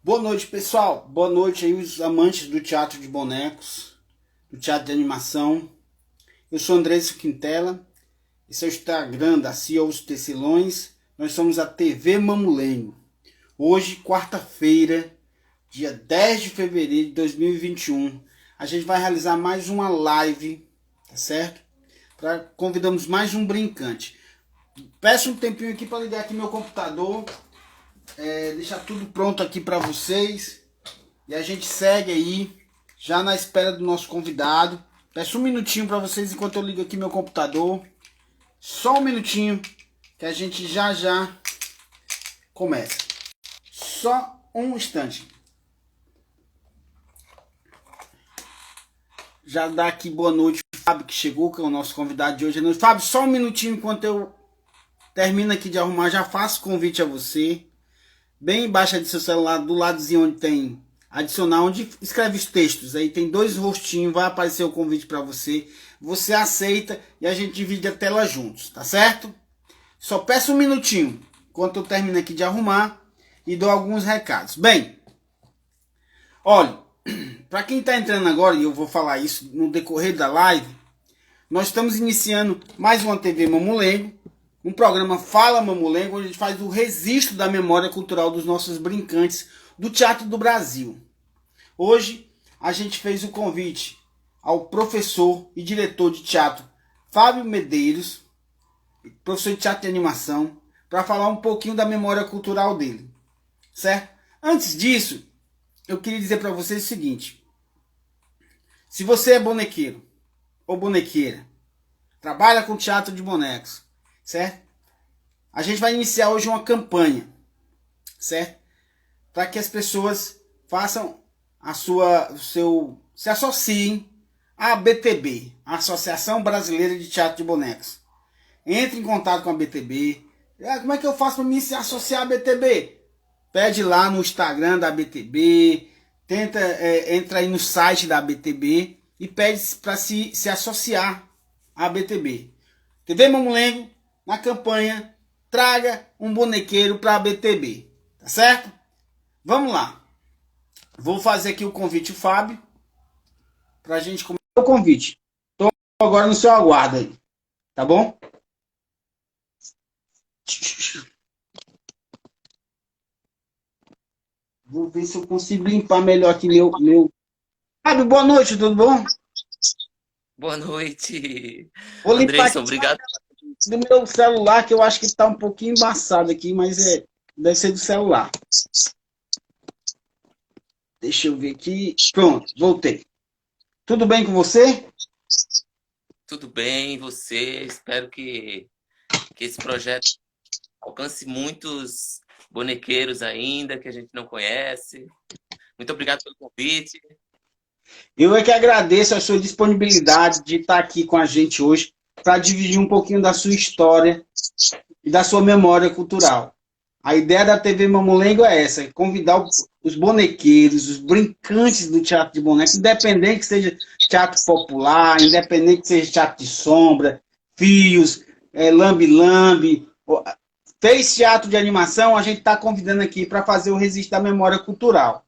Boa noite, pessoal. Boa noite aí os amantes do teatro de bonecos, do teatro de animação. Eu sou Andressa Quintela. Esse é o Instagram da CIA Os Tecilões. Nós somos a TV Mamulengo. Hoje, quarta-feira, dia 10 de fevereiro de 2021, a gente vai realizar mais uma live, tá certo? Convidamos mais um brincante. Peço um tempinho aqui para ligar aqui meu computador, deixar tudo pronto aqui para vocês. E a gente segue aí, já na espera do nosso convidado. Peço um minutinho para vocês enquanto eu ligo aqui meu computador. Só um minutinho que a gente já começa. Só um instante. Já dá aqui boa noite pro Fábio que chegou, que é o nosso convidado de hoje. Fábio, só um minutinho enquanto eu termino aqui de arrumar. Já faço convite a você. Bem embaixo do seu celular, do ladozinho onde tem adicionar, onde escreve os textos. Aí tem dois rostinhos, vai aparecer o convite para você. Você aceita e a gente divide a tela juntos, tá certo? Só peço um minutinho, enquanto eu termino aqui de arrumar e dou alguns recados. Bem, olha, para quem está entrando agora, e eu vou falar isso no decorrer da live, nós estamos iniciando mais uma TV Mamulengo, um programa Fala Mamulengo, onde a gente faz o registro da memória cultural dos nossos brincantes do Teatro do Brasil. Hoje a gente fez o convite ao professor e diretor de teatro Fábio Medeiros, professor de teatro de animação, para falar um pouquinho da memória cultural dele, certo? Antes disso, eu queria dizer para vocês o seguinte: se você é bonequeiro ou bonequeira, trabalha com teatro de bonecos, certo? A gente vai iniciar hoje uma campanha, certo? Para que as pessoas façam se associem à BTB, a Associação Brasileira de Teatro de Bonecos. Entre em contato com a BTB. Como é que eu faço para me se associar à BTB? Pede lá no Instagram da BTB, entra aí no site da BTB e pede para se associar à BTB. TV Mamulengo, na campanha, traga um bonequeiro para a BTB, tá certo? Vamos lá. Vou fazer aqui o convite, o Fábio, para a gente começar o convite. Estou agora no seu aguardo aí, tá bom? Vou ver se eu consigo limpar melhor aqui meu. Fábio, boa noite, tudo bom? Boa noite, Vou limpar aqui Andressa. Obrigado. do meu celular, que eu acho que está um pouquinho embaçado aqui, mas deve ser do celular. Deixa eu ver aqui. Pronto, voltei. Tudo bem com você? Tudo bem, você? Espero que esse projeto alcance muitos bonequeiros ainda que a gente não conhece. Muito obrigado pelo convite. Eu é que agradeço a sua disponibilidade de estar aqui com a gente hoje para dividir um pouquinho da sua história e da sua memória cultural. A ideia da TV Mamulengo é essa, é convidar os bonequeiros, os brincantes do teatro de bonecos, independente que seja teatro popular, independente que seja teatro de sombra, fios, lambe-lambe, fez teatro de animação, a gente está convidando aqui para fazer o registro da memória cultural.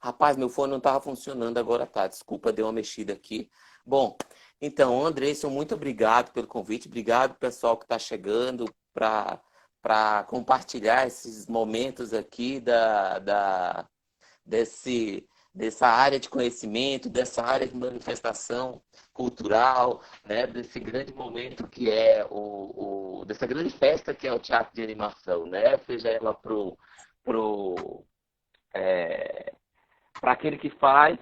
Rapaz, meu fone não estava funcionando, agora tá. Desculpa, deu uma mexida aqui. Bom, então, Andressa, muito obrigado pelo convite. Obrigado, pessoal que está chegando para compartilhar esses momentos aqui dessa área de conhecimento, dessa área de manifestação cultural, né, desse grande momento que é dessa grande festa que é o teatro de animação, né? Seja ela pro, para aquele que faz,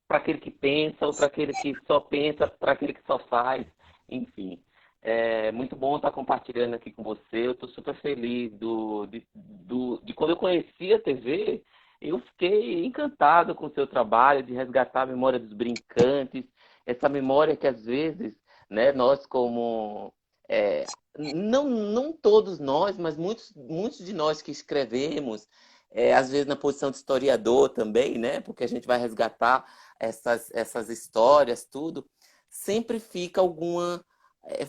para aquele que pensa, ou para aquele que só pensa, para aquele que só faz, enfim. É muito bom estar compartilhando aqui com você. Eu estou super feliz de quando eu conheci a TV, eu fiquei encantado com o seu trabalho de resgatar a memória dos brincantes, essa memória que às vezes, né, nós como não todos nós, mas muitos de nós que escrevemos, às vezes na posição de historiador também, né? Porque a gente vai resgatar essas histórias, tudo. Sempre fica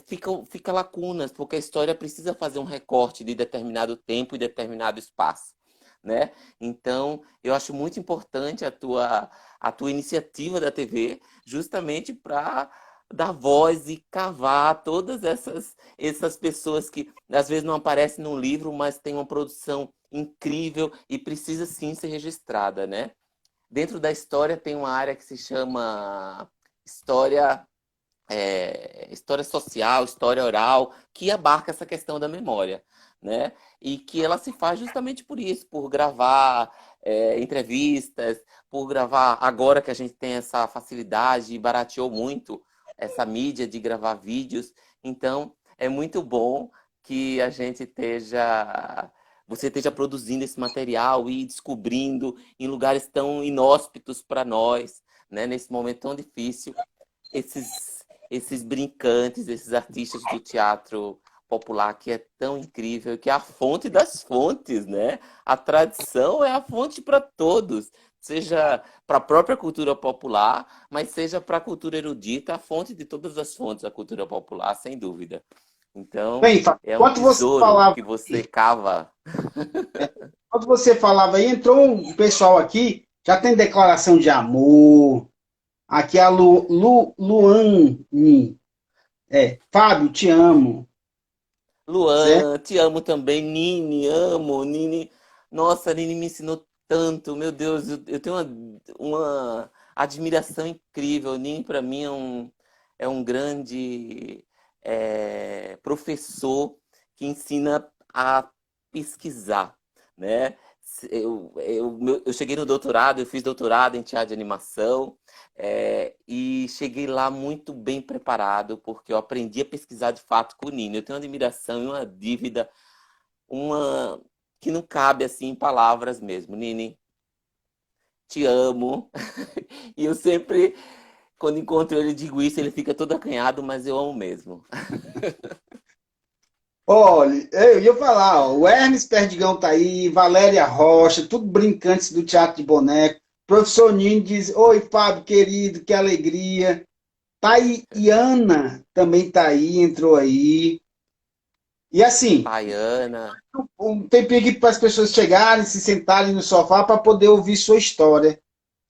fica lacunas, porque a história precisa fazer um recorte de determinado tempo e determinado espaço, né? Então, eu acho muito importante a tua iniciativa da TV, justamente para dar voz e cavar todas essas pessoas que às vezes não aparecem no livro, mas têm uma produção incrível e precisa sim ser registrada, né? Dentro da história tem uma área que se chama história história social, história oral, que abarca essa questão da memória, né? E que ela se faz justamente por isso, por gravar entrevistas, por gravar, agora que a gente tem essa facilidade e barateou muito essa mídia de gravar vídeos, então é muito bom que você esteja produzindo esse material e descobrindo em lugares tão inóspitos para nós, né? Nesse momento tão difícil, esses brincantes, esses artistas do teatro popular que é tão incrível, que é a fonte das fontes, né? A tradição é a fonte para todos, seja para a própria cultura popular, mas seja para a cultura erudita, a fonte de todas as fontes da cultura popular, sem dúvida. Então, Bem, Fábio, é um tesouro que você cava. enquanto você falava aí, entrou um pessoal aqui, já tem declaração de amor. Aqui é a Luane. Fábio, te amo. Certo? Luan, te amo também. Nini, amo. Nini, nossa, Nini me ensinou tanto. Meu Deus, eu tenho uma admiração incrível. Nini, para mim, é um grande professor que ensina a pesquisar, né? Eu cheguei no doutorado, eu fiz doutorado em teatro de animação. E cheguei lá muito bem preparado, porque eu aprendi a pesquisar de fato com o Nino. Eu tenho uma admiração e uma dívida, uma que não cabe assim em palavras mesmo. Nini, te amo. E eu sempre, quando encontro ele, digo isso, ele fica todo acanhado, mas eu amo mesmo. Olha, eu ia falar, ó, o Hermes Perdigão tá aí, Valéria Rocha, tudo brincantes do Teatro de Boneco. Professor Nino diz: Oi, Fábio, querido, que alegria. Tá aí, e Ana também tá aí, entrou aí. E assim, Baiana. um tempinho aqui para as pessoas chegarem, se sentarem no sofá para poder ouvir sua história,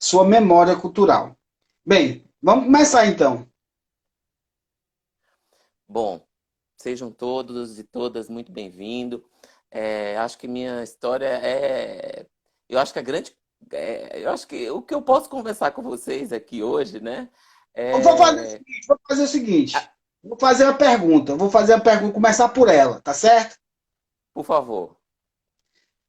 sua memória cultural. Bem, vamos começar então. Bom, sejam todos e todas muito bem-vindos. Acho que minha história é. Eu acho que a grande. Eu acho que o que eu posso conversar com vocês aqui hoje, né? Vou fazer o É... seguinte, vou fazer o seguinte. ah, Vou fazer a pergunta, começar por ela, tá certo? por favor.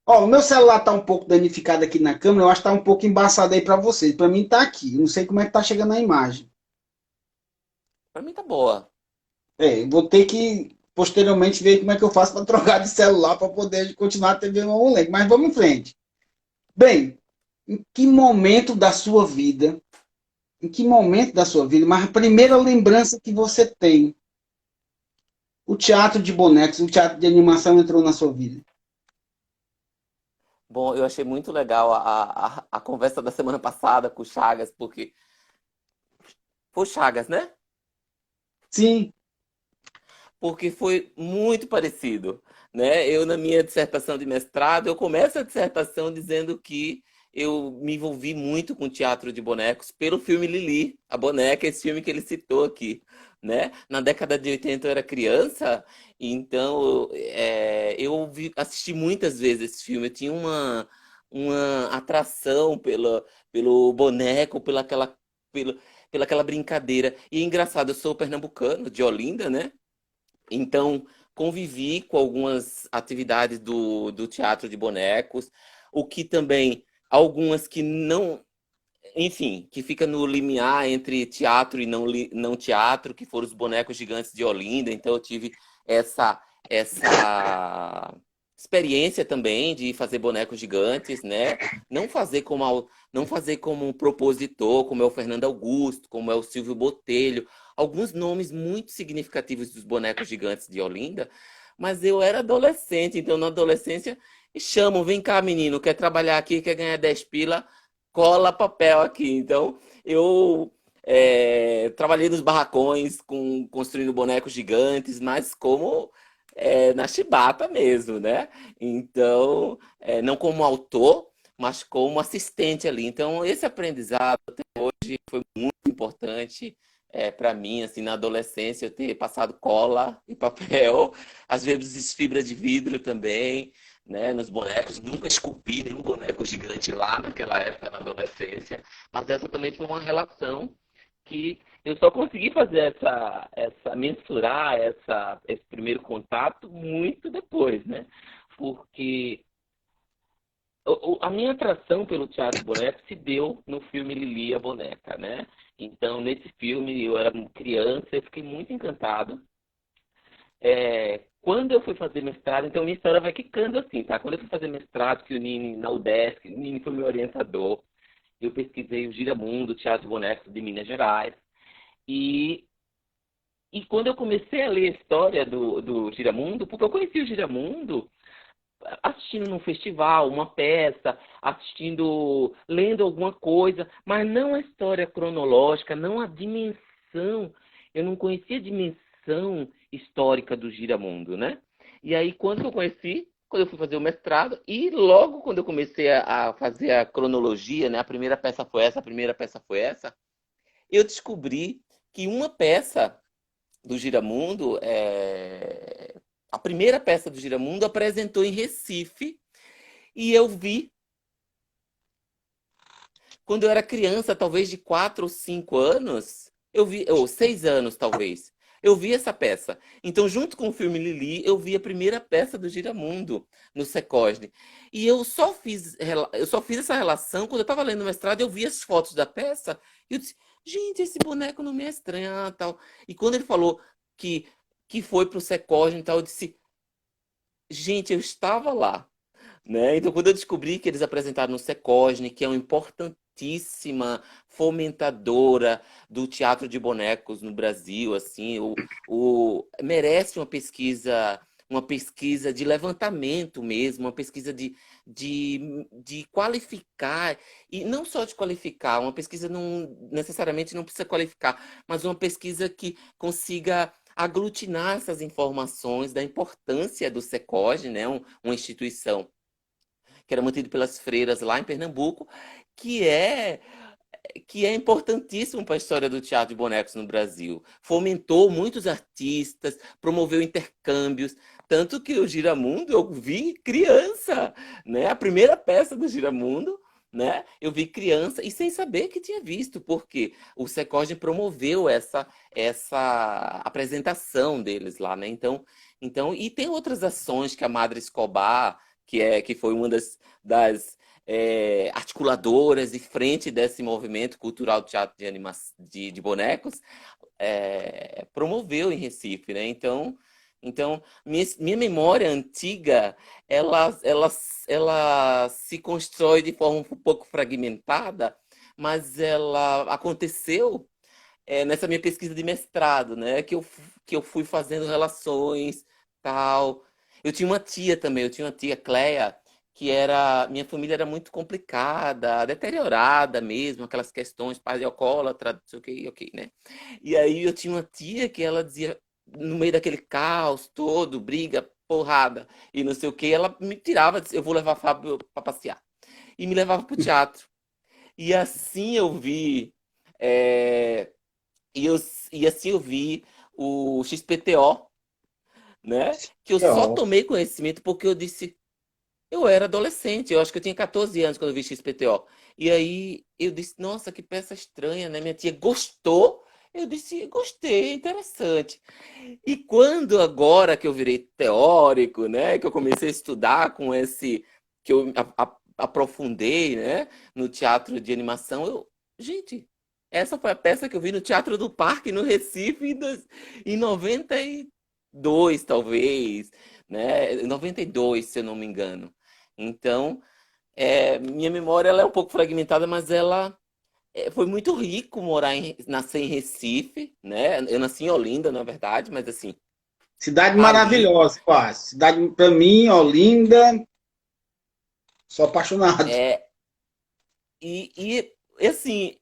Ó, o meu celular tá um pouco danificado aqui na câmera, eu acho que tá um pouco embaçado aí para vocês. Para mim tá aqui, eu não sei como é que tá chegando a imagem. Pra mim tá boa. Vou ter que posteriormente ver como é que eu faço para trocar de celular para poder continuar a TV no moleque, mas vamos em frente. Bem, em que momento da sua vida, mas a primeira lembrança que você tem, o teatro de bonecos, o teatro de animação entrou na sua vida? Bom, eu achei muito legal a conversa da semana passada com o Chagas, porque. Foi o Chagas, né? Sim. Porque foi muito parecido, né? Eu, na minha dissertação de mestrado, eu começo a dissertação dizendo que eu me envolvi muito com teatro de bonecos pelo filme Lili, a boneca, esse filme que ele citou aqui, né? Na década de 80 eu era criança, então assisti muitas vezes esse filme. Eu tinha uma atração pelo boneco, pelaquela brincadeira. E é engraçado, eu sou pernambucano, de Olinda, né? Então, convivi com algumas atividades do teatro de bonecos, o que também, algumas que não, enfim, que fica no limiar entre teatro e não teatro, que foram os bonecos gigantes de Olinda. Então, eu tive essa experiência também de fazer bonecos gigantes, né? Não fazer como um propositor, como é o Fernando Augusto, como é o Silvio Botelho, alguns nomes muito significativos dos bonecos gigantes de Olinda, mas eu era adolescente, então na adolescência chamam, vem cá, menino, quer trabalhar aqui, quer ganhar 10 pila, cola papel aqui. Então, eu trabalhei nos barracões construindo bonecos gigantes, mas como na chibata mesmo, né? Então, não como autor, mas como assistente ali. Então, esse aprendizado foi muito importante para mim, assim, na adolescência, eu ter passado cola e papel, às vezes fibra de vidro também, né, nos bonecos. Nunca esculpi nenhum boneco gigante lá naquela época, na adolescência, mas essa também foi uma relação que eu só consegui fazer mensurar esse primeiro contato muito depois, né? Porque a minha atração pelo teatro de boneco se deu no filme Lili a Boneca, né? Então, nesse filme, eu era criança, eu fiquei muito encantado. Quando eu fui fazer mestrado, então minha história vai quicando assim, tá? Quando eu fui fazer mestrado, que o Nini, na UDESC, o Nini foi meu orientador, eu pesquisei o Giramundo, Teatro de Bonecos de Minas Gerais, e, e quando eu comecei a ler a história do Giramundo, porque eu conheci o Giramundo assistindo num festival, uma peça, lendo alguma coisa, mas não a história cronológica, não a dimensão. Eu não conhecia a dimensão histórica do Giramundo, né? E aí, quando eu conheci, quando eu fui fazer o mestrado, e logo quando eu comecei a fazer a cronologia, né? A primeira peça foi essa, a primeira peça foi essa, eu descobri que uma peça do Giramundo, a primeira peça do Giramundo apresentou em Recife e eu vi quando eu era criança, talvez de 4 ou 5 anos, eu vi, ou 6 anos talvez, eu vi essa peça. Então, junto com o filme Lili, eu vi a primeira peça do Giramundo no Secosne. E eu só fiz essa relação quando eu estava lendo o mestrado, eu vi as fotos da peça e eu disse, gente, esse boneco não me é estranho, tal. E quando ele falou que, que foi para o Secosne e tal, eu disse, gente, eu estava lá, né? Então, quando eu descobri que eles apresentaram no Secosne, que é uma importantíssima fomentadora do teatro de bonecos no Brasil, assim, merece uma pesquisa de levantamento mesmo, uma pesquisa de qualificar, e não só de qualificar, uma pesquisa não necessariamente não precisa qualificar, mas uma pesquisa que consiga aglutinar essas informações da importância do SECOG, né, uma instituição que era mantido pelas freiras lá em Pernambuco, que é que é importantíssimo para a história do teatro de bonecos no Brasil. Fomentou muitos artistas, promoveu intercâmbios, tanto que o Giramundo eu vi criança, né? A primeira peça do Giramundo, né? Eu vi criança e sem saber que tinha visto, porque o Secosne promoveu essa apresentação deles lá, né? Então, e tem outras ações que a Madre Escobar, que foi uma das articuladoras e frente desse movimento cultural de teatro de bonecos, promoveu em Recife, né? Então minha memória antiga, ela se constrói de forma um pouco fragmentada, mas ela aconteceu nessa minha pesquisa de mestrado, né? Que eu fui fazendo relações, tal. Eu tinha uma tia, Cleia, que era, minha família era muito complicada, deteriorada mesmo, aquelas questões, pai alcoólatra, não sei o que, ok, né? E aí eu tinha uma tia que ela dizia, no meio daquele caos todo, briga, porrada e não sei o que, ela me tirava, disse, eu vou levar Fábio para passear. E me levava para o teatro. E assim eu vi é, e, eu, e assim eu vi o XPTO, né? Que eu só Ó, tomei conhecimento porque eu disse, eu era adolescente, eu acho que eu tinha 14 anos quando eu vi XPTO. E aí eu disse, nossa, que peça estranha, né? Minha tia gostou. Eu disse, gostei, interessante. E quando agora que eu virei teórico, né? Que eu comecei a estudar com que eu aprofundei, né? No teatro de animação, gente, essa foi a peça que eu vi no Teatro do Parque, no Recife, em 92 talvez, né? Em 92 se eu não me engano. Então, minha memória ela é um pouco fragmentada, mas ela foi muito rico nascer em Recife, né? Eu nasci em Olinda, na verdade, mas assim, cidade ali, maravilhosa, quase. Cidade, para mim, Olinda, sou apaixonado. é, e assim,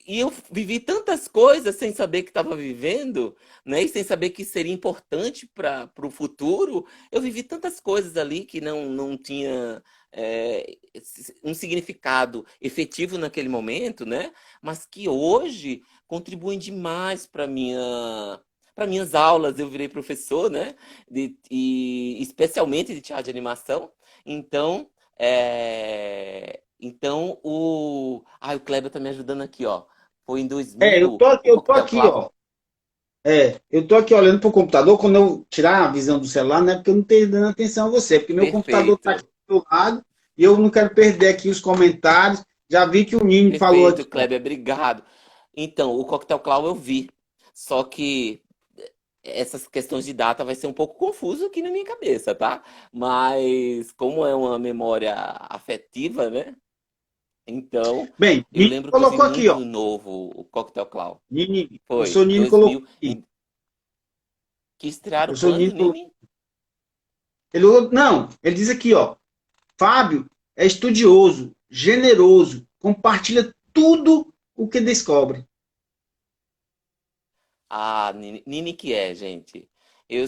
e eu vivi tantas coisas sem saber que estava vivendo, né? E sem saber que seria importante para o futuro. Eu vivi tantas coisas ali que não tinha um significado efetivo naquele momento, né? Mas que hoje contribuem demais para minhas aulas. Eu virei professor, né? E especialmente de teatro de animação. Então, o Kleber tá me ajudando aqui, ó. Foi em Eu 2000 tô, o eu tô Coquetel aqui, Clown. ó. Eu tô aqui olhando pro computador, quando eu tirar a visão do celular, não é porque eu não tenho dando atenção a você, porque meu computador tá aqui Perfeito. do meu lado e eu não quero perder aqui os comentários. Já vi que o Nini falou Perfeito, aqui, ó. Kleber, obrigado. Então, o Coquetel Clown eu vi. Só que essas questões de data vai ser um pouco confuso aqui na minha cabeça, tá? Mas como é uma memória afetiva, né? Então, Bem, eu Nini lembro que eu vi colocou aqui, ó. muito novo o Coquetel Clown. Nini, o Foi professor Nini colocou 2000. aqui. Que O estrearam professor quando, Nini colocou. Nini? Não, ele diz aqui, ó. Fábio é estudioso, generoso, compartilha tudo o que descobre. Ah, Nini que é, gente.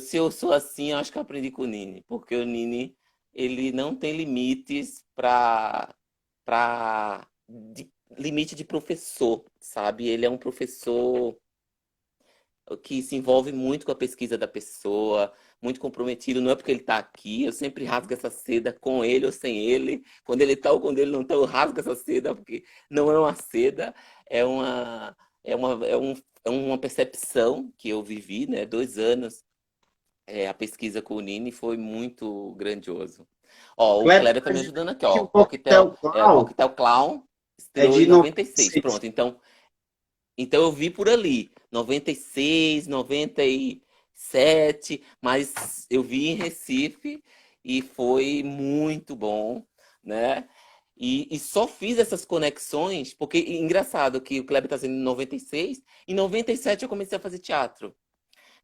Se eu sou assim, eu acho que eu aprendi com o Nini, porque o Nini, ele não tem limites para limite de professor, sabe? Ele é um professor que se envolve muito com a pesquisa da pessoa, muito comprometido. Não é porque ele está aqui, eu sempre rasgo essa seda com ele ou sem ele. Quando ele está ou quando ele não está, eu rasgo essa seda, porque não é uma seda, é uma, é uma percepção que eu vivi, né? 2 anos, a pesquisa com o Nini foi muito grandioso. Ó, o Kleber Kleber tá está me dizendo ajudando aqui, que ó. o Coquetel O Clown Coquetel Clown é estreou de em 96. 96. Pronto, então eu vi por ali, 96, 97, mas eu vi em Recife e foi muito bom, né? E só fiz essas conexões, porque engraçado que o Kleber está sendo em 96, em 97 eu comecei a fazer teatro.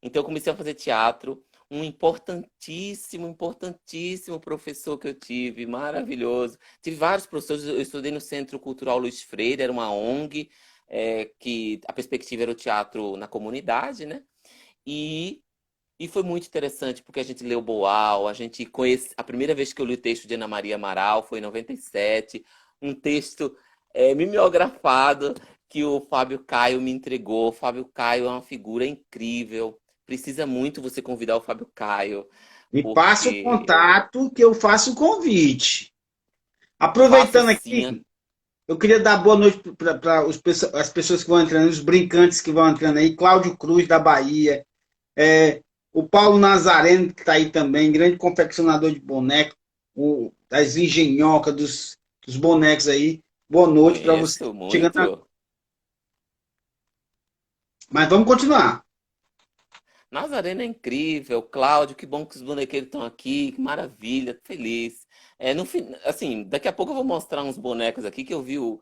Então eu comecei a fazer teatro, um importantíssimo, importantíssimo professor que eu tive, maravilhoso. Tive vários professores, eu estudei no Centro Cultural Luiz Freire, era uma ONG, que a perspectiva era o teatro na comunidade, né? E, e foi muito interessante, porque a gente leu Boal, a gente conhece, a primeira vez que eu li o texto de Ana Maria Amaral foi em 97, um texto mimeografado que o Fábio Caio me entregou. O Fábio Caio é uma figura incrível. Precisa muito você convidar o Fábio Caio, Me passa o porque contato que eu faço o convite. faço Aproveitando sim. aqui, eu queria dar boa noite para as pessoas que vão entrando, os brincantes que vão entrando aí. Cláudio Cruz, da Bahia. O Paulo Nazareno, que está aí também, grande confeccionador de boneco, das engenhocas, dos bonecos aí. Boa noite para você. Conheço Chegando muito. Mas vamos continuar. Nazareno é incrível, Cláudio, que bom que os bonequeiros estão aqui, que maravilha, tô feliz. No fim, assim, daqui a pouco eu vou mostrar uns bonecos aqui que eu vi o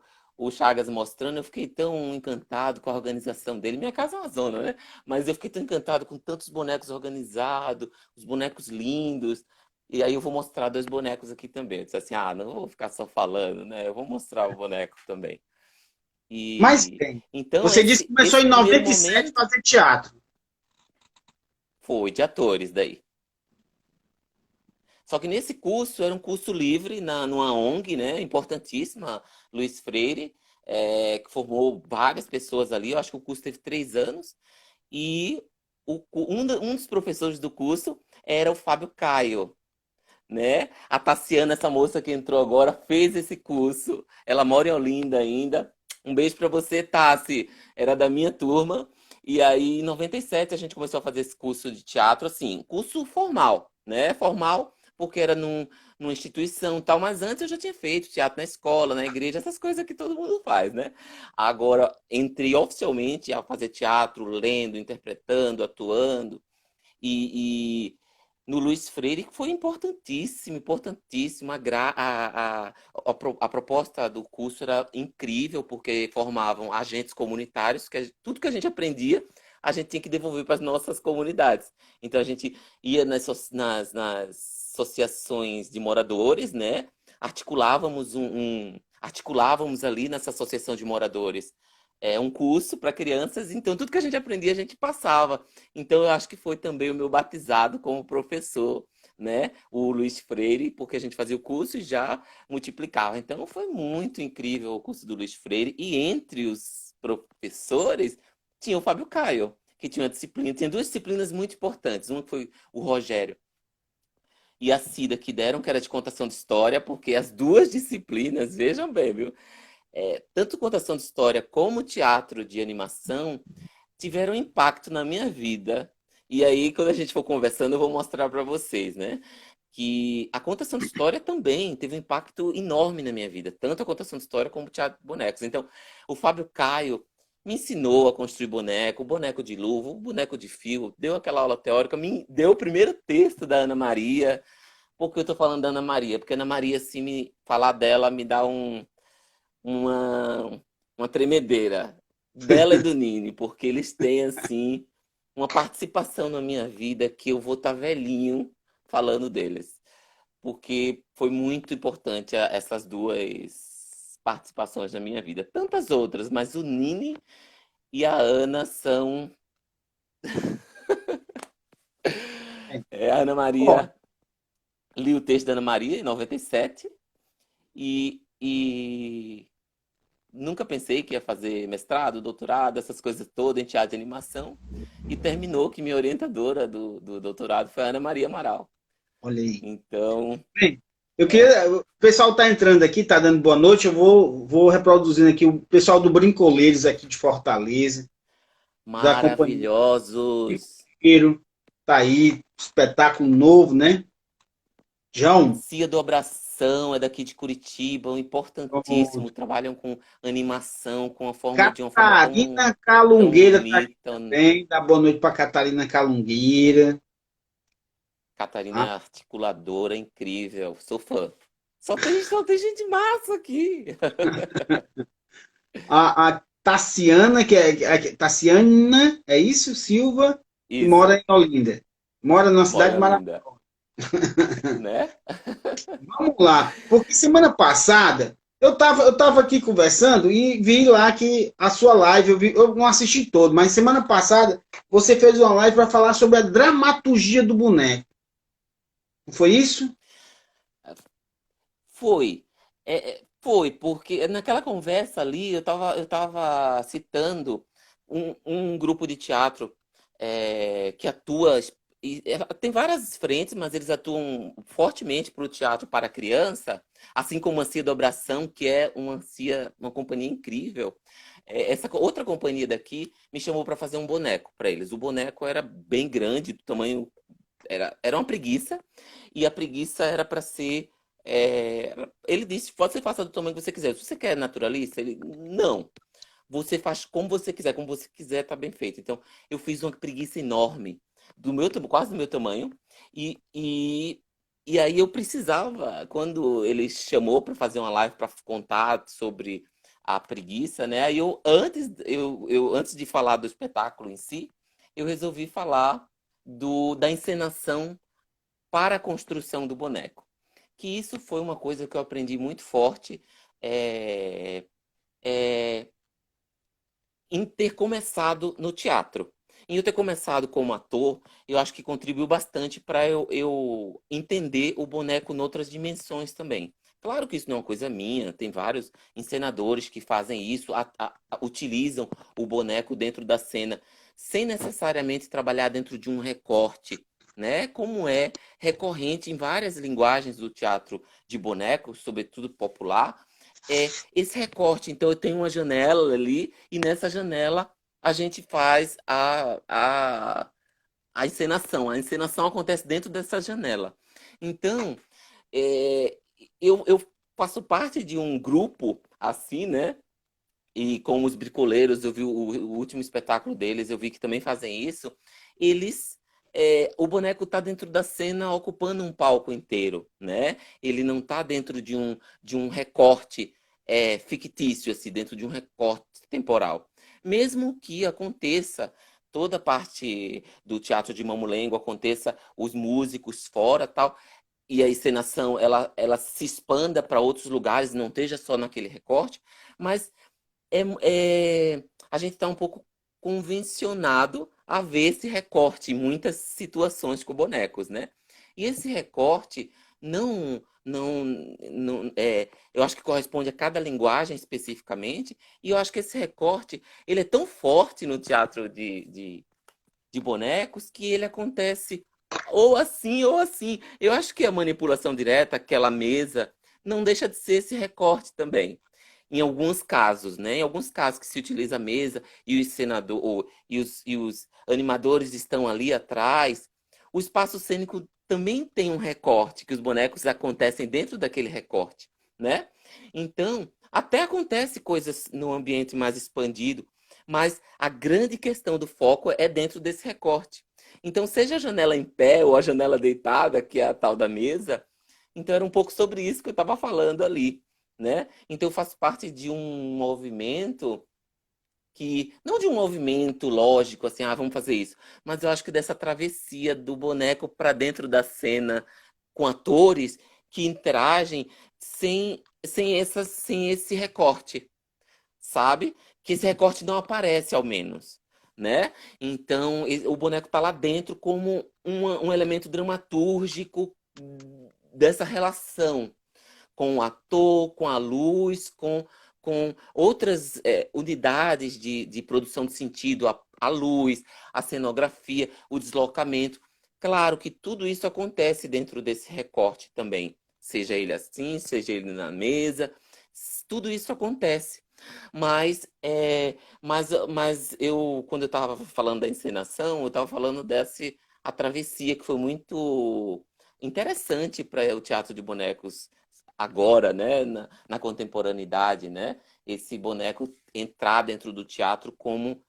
Chagas mostrando, eu fiquei tão encantado com a organização dele. Minha casa é uma zona, né? Mas eu fiquei tão encantado com tantos bonecos organizados, os bonecos lindos. E aí eu vou mostrar 2 bonecos aqui também. Eu disse assim, não vou ficar só falando, né? Eu vou mostrar o boneco também. Mas E bem, então você disse que começou esse em primeiro 97 a momento fazer teatro. foi de atores daí. Só que nesse curso era um curso livre numa ONG, né, importantíssima, Luiz Freire, que formou várias pessoas ali. Eu acho que o curso teve 3 anos. E um dos professores do curso era o Fábio Caio, né? A Tassiana, essa moça que entrou agora, fez esse curso. Ela mora em Olinda ainda. Um beijo para você, Tassi. Era da minha turma. E aí, em 97, a gente começou a fazer esse curso de teatro, assim, curso formal, né? Formal, porque era numa instituição e tal, mas antes eu já tinha feito teatro na escola, na igreja, essas coisas que todo mundo faz, né? Agora, entrei oficialmente a fazer teatro, lendo, interpretando, atuando, e no Luiz Freire, que foi importantíssimo, importantíssimo. A proposta do curso era incrível, porque formavam agentes comunitários, tudo que a gente aprendia, a gente tinha que devolver para as nossas comunidades. Então, a gente ia nas associações de moradores, né? Articulávamos ali nessa associação de moradores. um curso para crianças, então tudo que a gente aprendia a gente passava. Então eu acho que foi também o meu batizado como professor, né? O Luiz Freire, porque a gente fazia o curso e já multiplicava. Então foi muito incrível o curso do Luiz Freire. E entre os professores tinha o Fábio Caio, que tinha uma disciplina, tinha duas disciplinas muito importantes. Uma foi o Rogério e a Cida que deram, que era de contação de história, porque as duas disciplinas, vejam bem, viu? Tanto contação de história como teatro de animação tiveram impacto na minha vida. E aí, quando a gente for conversando, eu vou mostrar para vocês, né? Que a contação de história também teve um impacto enorme na minha vida, tanto a contação de história como o teatro de bonecos. Então, o Fábio Caio me ensinou a construir boneco, o boneco de luva, o boneco de fio, deu aquela aula teórica, me deu o primeiro texto da Ana Maria. Por que eu tô falando da Ana Maria? Porque a Ana Maria, se me falar dela, me dá uma, uma tremedeira dela e do Nini, porque eles têm, assim, uma participação na minha vida que eu vou estar velhinho falando deles. Porque foi muito importante essas duas participações na minha vida. Tantas outras, mas o Nini e a Ana são. A Ana Ó, Maria, li o texto da Ana Maria em 97 e nunca pensei que ia fazer mestrado, doutorado, essas coisas todas em teatro de animação. E terminou que minha orientadora do doutorado foi a Ana Maria Amaral. olha aí. Então, Bem, eu é queria. O pessoal está entrando aqui, está dando boa noite. Eu vou reproduzindo aqui o pessoal do Brincoleiros aqui de Fortaleza, da Companhia maravilhosos. Inteiro. Tá aí, espetáculo novo, né? João, Cia do Abração é daqui de Curitiba, importantíssimo. Trabalham com animação, de uma forma tão, Catarina tão Calungueira está aqui bonita. também. Dá boa noite para Catarina Calungueira. Catarina A, é articuladora, incrível. Sou fã. Só tem gente massa aqui. a Tassiana, Tassiana, é isso? Silva, que mora Isso, em Olinda. Mora numa mora cidade em maravilhosa. Olinda, né? Vamos lá, porque semana passada eu tava aqui conversando e vi lá que a sua live, eu não assisti todo, mas semana passada você fez uma live para falar sobre a dramaturgia do boneco. Não foi isso? Foi. Foi, porque naquela conversa ali eu tava citando um grupo de teatro que atua. Tem várias frentes, mas eles atuam fortemente para o teatro para criança, assim como a Ancia Dobração, que é uma companhia incrível. Essa outra companhia daqui me chamou para fazer um boneco para eles. O boneco era bem grande, do tamanho. Era uma preguiça, e a preguiça era para ser. Ele disse: pode ser faça do tamanho que você quiser. Se você quer naturalista, ele. Não. Você faz como você quiser, tá bem feito. Então, eu fiz uma preguiça enorme, quase do meu tamanho, e, e, e aí eu precisava, quando ele chamou para fazer uma live para contar sobre a preguiça, né? Aí antes de falar do espetáculo em si, eu resolvi falar da encenação para a construção do boneco. Que isso foi uma coisa que eu aprendi muito forte, é, é, em ter começado no teatro. Em eu ter começado como ator, eu acho que contribuiu bastante para eu entender o boneco em outras dimensões também. Claro que isso não é uma coisa minha, tem vários encenadores que fazem isso, utilizam o boneco dentro da cena, sem necessariamente trabalhar dentro de um recorte, né? Como é recorrente em várias linguagens do teatro de bonecos, sobretudo popular, esse recorte. Então, eu tenho uma janela ali, e nessa janela a gente faz a encenação. A encenação acontece dentro dessa janela. Então, é, eu faço parte de um grupo assim, né? E com os bricoleiros, eu vi o último espetáculo deles, eu vi que também fazem isso. Eles. O boneco está dentro da cena ocupando um palco inteiro, né? Ele não está dentro de um recorte fictício, assim, dentro de um recorte temporal. Mesmo que aconteça toda a parte do teatro de mamulengo, aconteça os músicos fora, tal, e a encenação ela se expanda para outros lugares, não esteja só naquele recorte, mas a gente está um pouco convencionado a ver esse recorte em muitas situações com bonecos, né? E esse recorte eu acho que corresponde a cada linguagem especificamente, e eu acho que esse recorte, ele é tão forte no teatro de bonecos que ele acontece ou assim ou assim. Eu acho que a manipulação direta, aquela mesa, não deixa de ser esse recorte também. Em alguns casos, né? Em alguns casos que se utiliza a mesa e o senador e os animadores estão ali atrás, o espaço cênico também tem um recorte, que os bonecos acontecem dentro daquele recorte, né? Então, até acontece coisas no ambiente mais expandido, mas a grande questão do foco é dentro desse recorte. Então, seja a janela em pé ou a janela deitada, que é a tal da mesa, então era um pouco sobre isso que eu estava falando ali, né? Então, eu faço parte de um movimento que, não de um movimento lógico, assim, vamos fazer isso, mas eu acho que dessa travessia do boneco para dentro da cena com atores que interagem sem esse recorte, sabe? Que esse recorte não aparece, ao menos, né? Então, o boneco está lá dentro como um elemento dramatúrgico dessa relação com o ator, com a luz, com outras unidades de produção de sentido, a luz, a cenografia, o deslocamento. Claro que tudo isso acontece dentro desse recorte também, seja ele assim, seja ele na mesa, tudo isso acontece. Mas eu, quando eu estava falando da encenação, eu estava falando a travessia que foi muito interessante para o teatro de bonecos agora, né, na contemporaneidade, né? Esse boneco entrar dentro do teatro como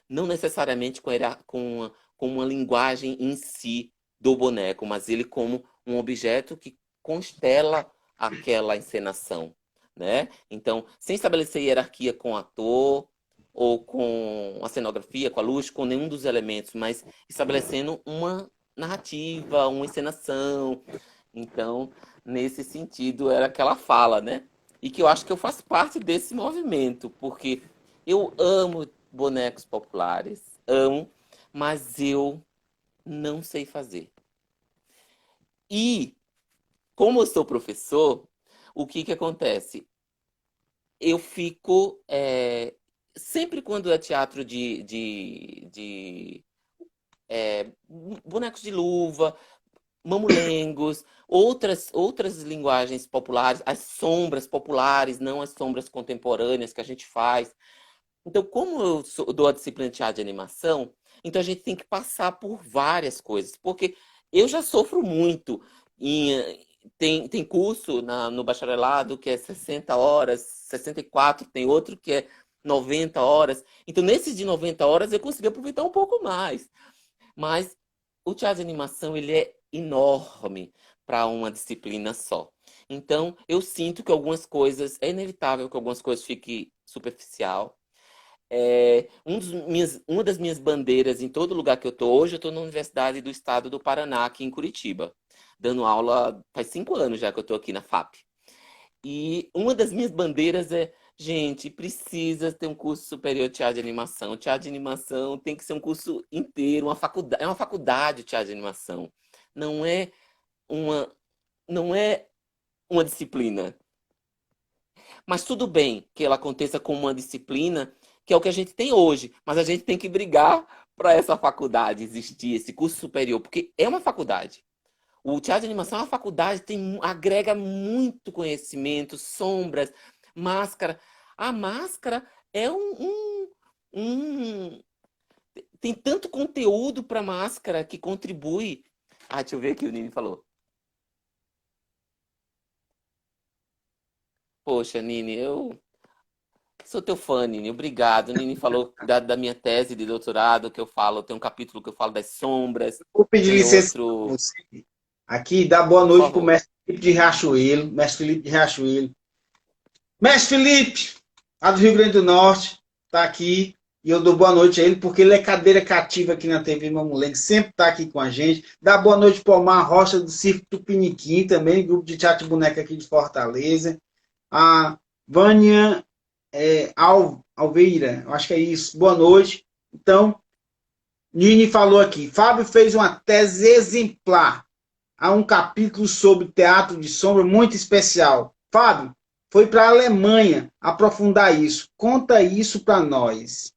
não necessariamente com uma linguagem em si do boneco, mas ele como um objeto que constela aquela encenação, né? Então, sem estabelecer hierarquia com o ator ou com a cenografia, com a luz, com nenhum dos elementos, mas estabelecendo uma narrativa, uma encenação. Então, nesse sentido, era aquela fala, né? E que eu acho que eu faço parte desse movimento, porque eu amo bonecos populares, amo, mas eu não sei fazer. E, como eu sou professor, o que que acontece? Eu fico, sempre quando é teatro de bonecos de luva, mamulengos, outras linguagens populares, as sombras populares, não as sombras contemporâneas que a gente faz. Então, como eu dou a disciplina de teatro de animação, então a gente tem que passar por várias coisas, porque eu já sofro muito. Tem curso no bacharelado que é 60 horas, 64, tem outro que é 90 horas. Então, nesses de 90 horas, eu consegui aproveitar um pouco mais. Mas o teatro de animação, ele é enorme para uma disciplina só. Então, eu sinto que é inevitável que algumas coisas fiquem superficial. Uma das minhas bandeiras em todo lugar que eu estou hoje, eu estou na Universidade do Estado do Paraná, aqui em Curitiba, dando aula faz 5 anos já que eu estou aqui na FAP. E uma das minhas bandeiras é, gente, precisa ter um curso superior de teatro de animação. O teatro de animação tem que ser um curso inteiro, é uma faculdade o teatro de animação. Não é uma, não é uma disciplina. Mas tudo bem que ela aconteça como uma disciplina, que é o que a gente tem hoje. Mas a gente tem que brigar para essa faculdade existir, esse curso superior, porque é uma faculdade. O teatro de animação é uma faculdade, agrega muito conhecimento, sombras, máscara. A máscara é um- tem tanto conteúdo para máscara que contribui. Deixa eu ver aqui o Nini falou. Poxa, Nini, eu sou teu fã, Nini. Obrigado. Nini falou da minha tese de doutorado, que eu falo, tem um capítulo que eu falo das sombras, Vou pedir tem licença para outro. você. Aqui, dá boa Por noite para o favor. mestre Felipe de Riachuelo. Mestre Felipe de Riachuelo. Mestre Felipe, lá do Rio Grande do Norte, está aqui. E eu dou boa noite a ele, porque ele é cadeira cativa aqui na TV Mamulengue, sempre está aqui com a gente. Dá boa noite para o Omar Rocha, do Circo Tupiniquim, também, grupo de teatro de boneca aqui de Fortaleza. A Vânia Alveira, eu acho que é isso. Boa noite. Então, Nini falou aqui, Fábio fez uma tese exemplar. Há um capítulo sobre teatro de sombra muito especial. Fábio, foi para a Alemanha aprofundar isso. Conta isso para nós.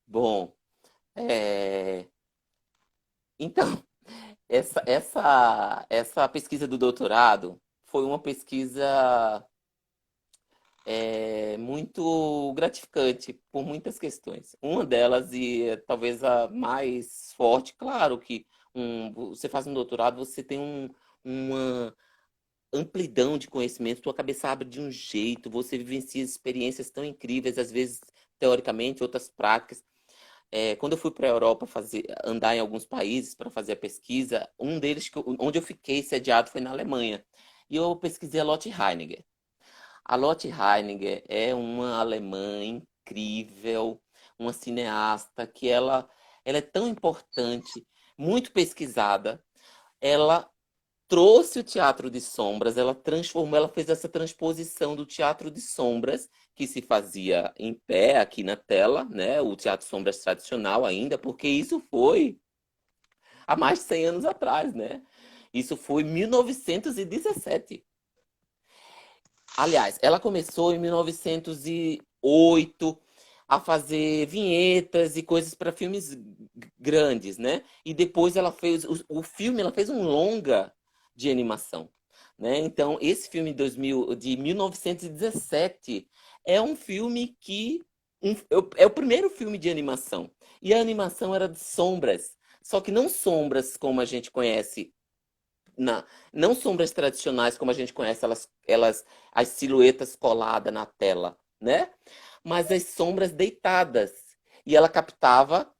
Bom, é, então, essa pesquisa do doutorado foi uma pesquisa muito gratificante por muitas questões. Uma delas, e talvez a mais forte, claro que você faz um doutorado, você tem uma amplidão de conhecimento, tua cabeça abre de um jeito, você vivencia experiências tão incríveis, às vezes teoricamente, outras práticas. Quando eu fui para a Europa andar em alguns países para fazer a pesquisa, um deles onde eu fiquei sediado foi na Alemanha. E eu pesquisei a Lotte Heiniger. A Lotte Heiniger é uma alemã incrível, uma cineasta que ela é tão importante, muito pesquisada. Ela trouxe o teatro de sombras, ela transformou, ela fez essa transposição do teatro de sombras que se fazia em pé aqui na tela, né? O teatro de sombras tradicional ainda, porque isso foi há mais de 100 anos atrás, né? Isso foi em 1917. Aliás, ela começou em 1908 a fazer vinhetas e coisas para filmes grandes, né? E depois ela fez o filme, ela fez um longa de animação, né? Então, esse filme de 1917 é um filme que é o primeiro filme de animação. E a animação era de sombras, só que não sombras como a gente conhece na, não sombras tradicionais como a gente conhece, as silhuetas coladas na tela, né? Mas as sombras deitadas. E ela captava,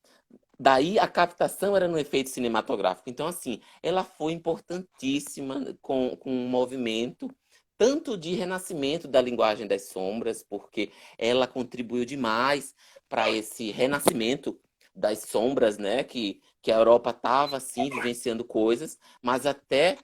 daí a captação era no efeito cinematográfico. Então, assim, ela foi importantíssima com o movimento, tanto de renascimento da linguagem das sombras, porque ela contribuiu demais para esse renascimento das sombras, né? Que a Europa estava, assim, vivenciando coisas, mas até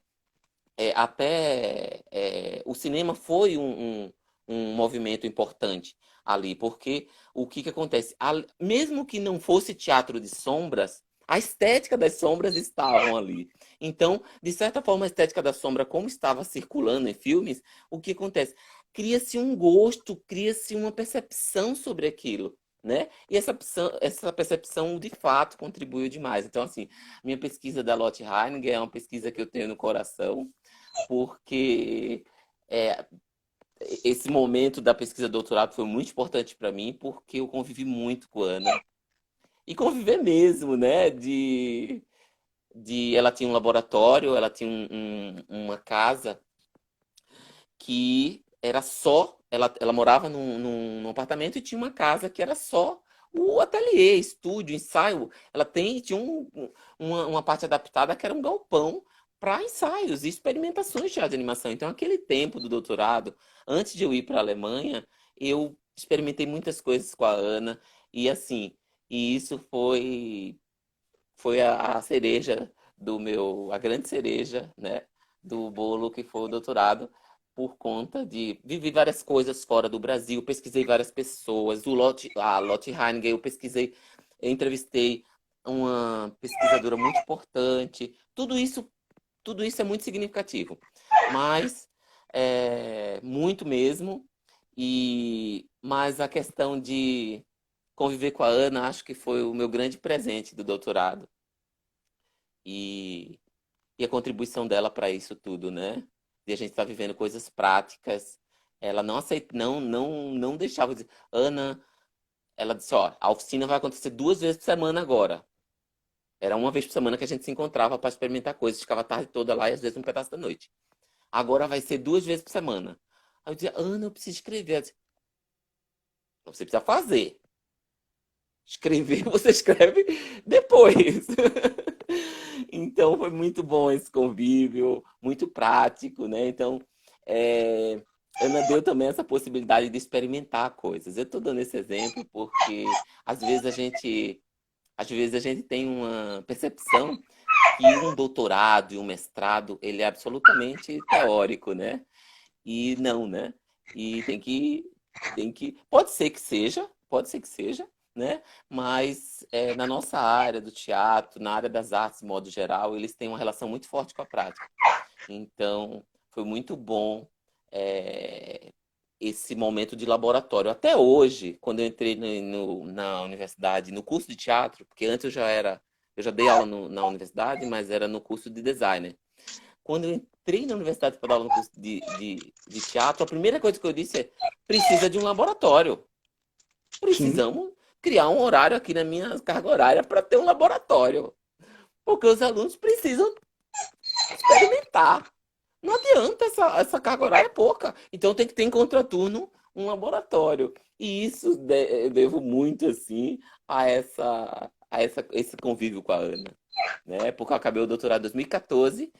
o cinema foi um movimento importante ali, porque o que acontece? Mesmo que não fosse teatro de sombras, a estética das sombras estavam ali. Então, de certa forma, a estética da sombra, como estava circulando em filmes, o que acontece? Cria-se um gosto, cria-se uma percepção sobre aquilo. Né? E essa percepção de fato contribuiu demais. Então, assim, minha pesquisa da Lotte Heiniger é uma pesquisa que eu tenho no coração, porque é, esse momento da pesquisa de doutorado foi muito importante para mim, porque eu convivi muito com a Ana. E conviver mesmo, né? Ela tinha um laboratório, ela tinha uma casa que era só. Ela morava num apartamento e tinha uma casa que era só o ateliê, estúdio, ensaio. Tinha uma parte adaptada que era um galpão para ensaios e experimentações de animação. Então, aquele tempo do doutorado, antes de eu ir para a Alemanha, eu experimentei muitas coisas com a Ana e assim, e isso foi a cereja a grande cereja, né, do bolo que foi o doutorado, por conta de viver várias coisas fora do Brasil, pesquisei várias pessoas, a Lotte Heiniger, eu entrevistei uma pesquisadora muito importante, tudo isso é muito significativo, mas muito mesmo, mas a questão de conviver com a Ana, acho que foi o meu grande presente do doutorado e, e a contribuição dela para isso tudo, né? E a gente está vivendo coisas práticas. Ela não aceita, não deixava de dizer, Ana, ela disse, ó, a oficina vai acontecer 2 vezes por semana agora. Era uma vez por semana que a gente se encontrava para experimentar coisas, ficava a tarde toda lá e às vezes um pedaço da noite. Agora vai ser 2 vezes por semana. Aí eu dizia, Ana, eu preciso escrever. Ela dizia, você precisa fazer. Escrever, você escreve depois. Então foi muito bom esse convívio, muito prático, né? Então, Ana deu também essa possibilidade de experimentar coisas. Eu estou dando esse exemplo porque às vezes a gente, às vezes a gente tem uma percepção que um doutorado e um mestrado ele é absolutamente teórico, né? E não, né? E pode ser que seja, né? Mas na nossa área do teatro, na área das artes, de modo geral, eles têm uma relação muito forte com a prática. Então, foi muito bom é, esse momento de laboratório. Até hoje, quando eu entrei na universidade, no curso de teatro, porque antes eu já dei aula na universidade, mas era no curso de designer. Quando eu entrei na universidade para dar aula no curso de teatro, a primeira coisa que eu disse é: precisa de um laboratório. Sim. Precisamos criar um horário aqui na minha carga horária para ter um laboratório. Porque os alunos precisam experimentar. Não adianta, essa carga horária é pouca. Então tem que ter em contraturno um laboratório. E isso eu devo muito, assim, esse convívio com a Ana. Né? Porque eu acabei o doutorado em 2014,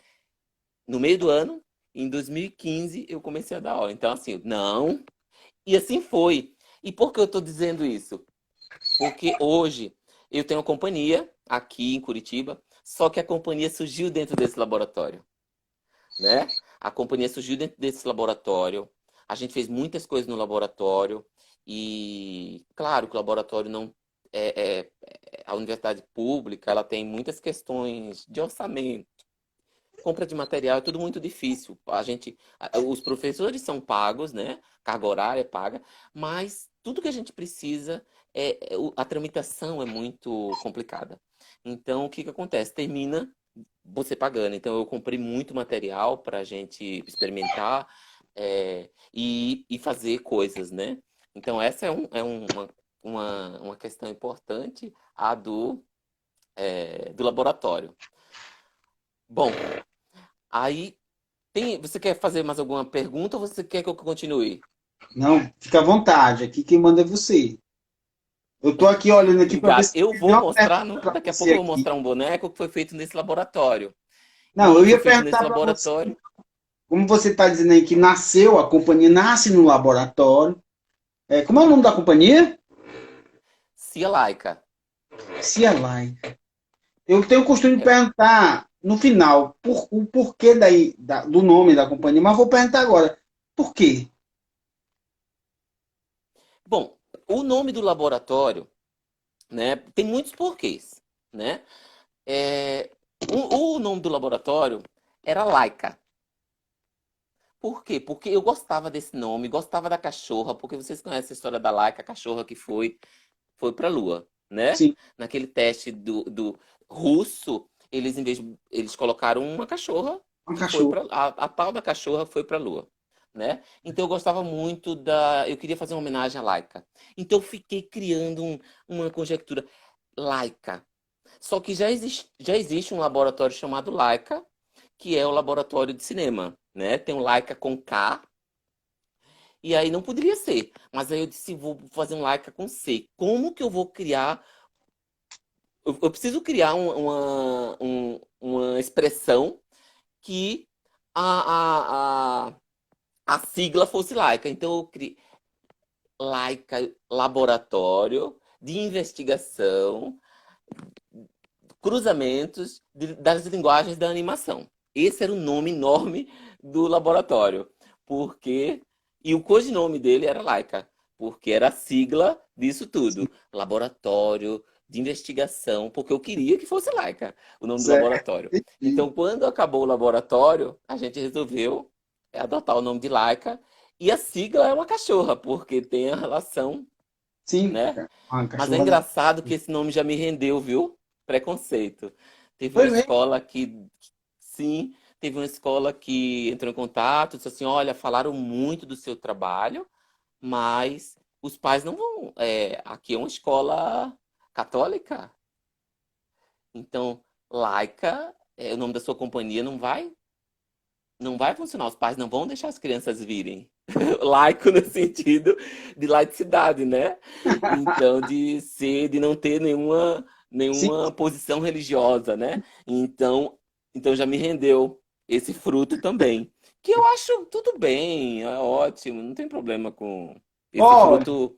no meio do ano, e em 2015 eu comecei a dar aula. Então, assim, não. E assim foi. E por que eu estou dizendo isso? Porque hoje eu tenho uma companhia aqui em Curitiba, só que a companhia surgiu dentro desse laboratório, né? A companhia surgiu dentro desse laboratório. A gente fez muitas coisas no laboratório e, claro, que o laboratório não a universidade pública, ela tem muitas questões de orçamento, compra de material, é tudo muito difícil. Os professores são pagos, né? Carga horária é paga, mas tudo que a gente precisa a tramitação é muito complicada. Então, o que que acontece? Termina você pagando. Então, eu comprei muito material para a gente experimentar e fazer coisas, né? Então, essa uma questão importante, a do laboratório. Bom, aí você quer fazer mais alguma pergunta ou você quer que eu continue? Não, fica à vontade. Aqui quem manda é você. Eu tô aqui olhando aqui para ver Obrigado. se Eu tem vou uma mostrar, pergunta para daqui a você pouco eu vou aqui. mostrar um boneco que foi feito nesse laboratório. Não, E eu foi ia feito nesse perguntar para você, laboratório. como você está dizendo aí que nasceu, a companhia nasce no laboratório. Como é o nome da companhia? Cia Laica. Cialai. Eu tenho o costume de É, perguntar no final o porquê do nome da companhia, mas vou perguntar agora. Por quê? bom, o nome do laboratório, né, tem muitos porquês, né? É, o nome do laboratório era Laica. Por quê? Porque eu gostava desse nome, gostava da cachorra, porque vocês conhecem a história da Laica, a cachorra que foi para a Lua, né? Sim, Naquele teste do russo, eles colocaram uma cachorra uma que foi cachorra. para a tal da cachorra foi para a Lua, né? Então eu gostava muito eu queria fazer uma homenagem à Laika. Então eu fiquei criando uma conjectura Laika. Só que já existe um laboratório chamado Laika, que é o laboratório de cinema, né? Tem o Laika com K, e aí não poderia ser. Mas aí eu disse, vou fazer um Laika com C. Como que eu vou criar? Eu preciso criar uma expressão que a, a, a, a sigla fosse Laika. Então eu criei Laika Laboratório de Investigação, Cruzamentos das Linguagens da Animação. Esse era o nome enorme do laboratório. Porque. E o codinome dele era Laika, porque era a sigla disso tudo. Laboratório de Investigação, porque eu queria que fosse Laika, o nome do Certo. laboratório. Então, quando acabou o laboratório, a gente resolveu adotar o nome de Laika. E a sigla é uma cachorra, porque tem a relação, Sim, né? uma Mas é cachorra. engraçado que esse nome já me rendeu, viu? Preconceito. Teve uma Foi mesmo. escola que, sim, teve uma escola que entrou em contato, disse assim, olha, falaram muito do seu trabalho, mas os pais não vão. Aqui é uma escola católica, então laica, o nome da sua companhia não vai funcionar. Os pais não vão deixar as crianças virem. Laico no sentido de laicidade, né? Então, de não ter nenhuma, Sim, nenhuma posição religiosa, né? Então já me rendeu esse fruto também. Que eu acho tudo bem, é ótimo, não tem problema com esse ó, fruto.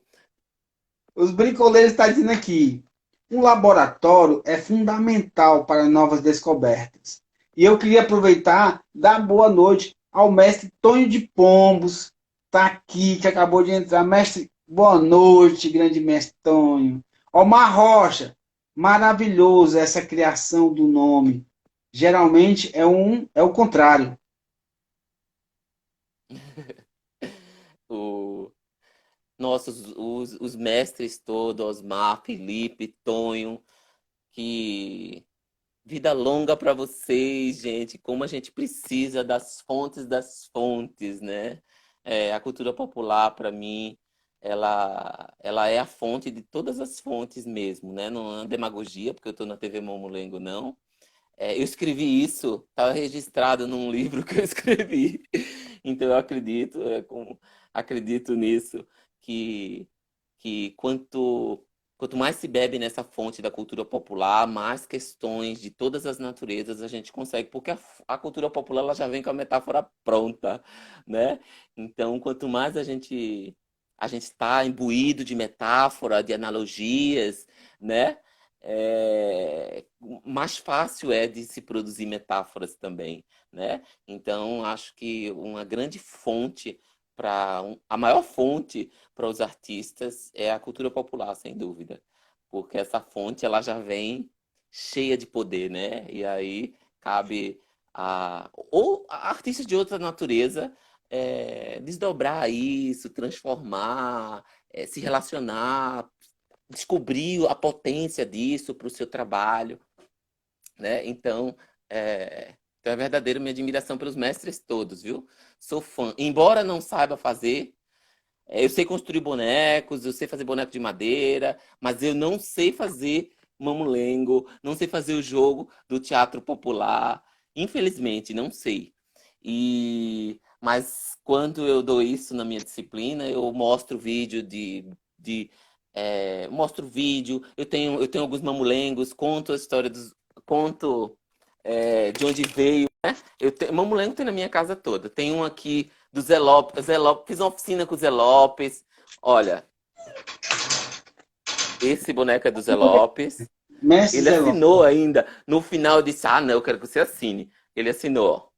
os bricoleiros estão dizendo aqui, um laboratório é fundamental para novas descobertas. E eu queria aproveitar, dar boa noite ao mestre Tonho de Pombos. tá aqui, que acabou de entrar. Mestre, boa noite, grande mestre Tonho. Omar Rocha, maravilhoso essa criação do nome. Geralmente é o contrário. O, nossos, os mestres todos, Osmar, Felipe, Tonho, que vida longa para vocês, gente. Como a gente precisa das fontes, né? A cultura popular, para mim, ela é a fonte de todas as fontes mesmo, né? Não é uma demagogia, porque eu estou na TV Mamulengo, não. Eu escrevi isso, está registrado num livro que eu escrevi. Então eu acredito, acredito nisso, que, que quanto mais se bebe nessa fonte da cultura popular, mais questões de todas as naturezas a gente consegue, porque a cultura popular ela já vem com a metáfora pronta, né? Então, quanto mais a gente está imbuído de metáfora, de analogias, né? É, mais fácil é de se produzir metáforas também, né? Então, acho que uma grande fonte a maior fonte para os artistas é a cultura popular, sem dúvida, porque essa fonte ela já vem cheia de poder, né? E aí cabe a artistas de outra natureza desdobrar isso, transformar, se relacionar, descobrir a potência disso para o seu trabalho, né? Então é verdadeiro minha admiração pelos mestres todos, viu? Sou fã. Embora não saiba fazer, eu sei construir bonecos, eu sei fazer boneco de madeira, mas eu não sei fazer mamulengo, não sei fazer o jogo do teatro popular. Infelizmente, não sei. Mas quando eu dou isso na minha disciplina, eu mostro vídeo mostro vídeo, eu tenho alguns mamulengos, conto a história conto de onde veio. Mamulengo tem na minha casa toda. Tem um aqui do Zé Lopes. Fiz uma oficina com o Zé Lopes. Olha, esse boneco é do Zé Lopes. Mestre Ele Zé Lopes, assinou ainda. No final disse: Ah, não, eu quero que você assine. Ele assinou.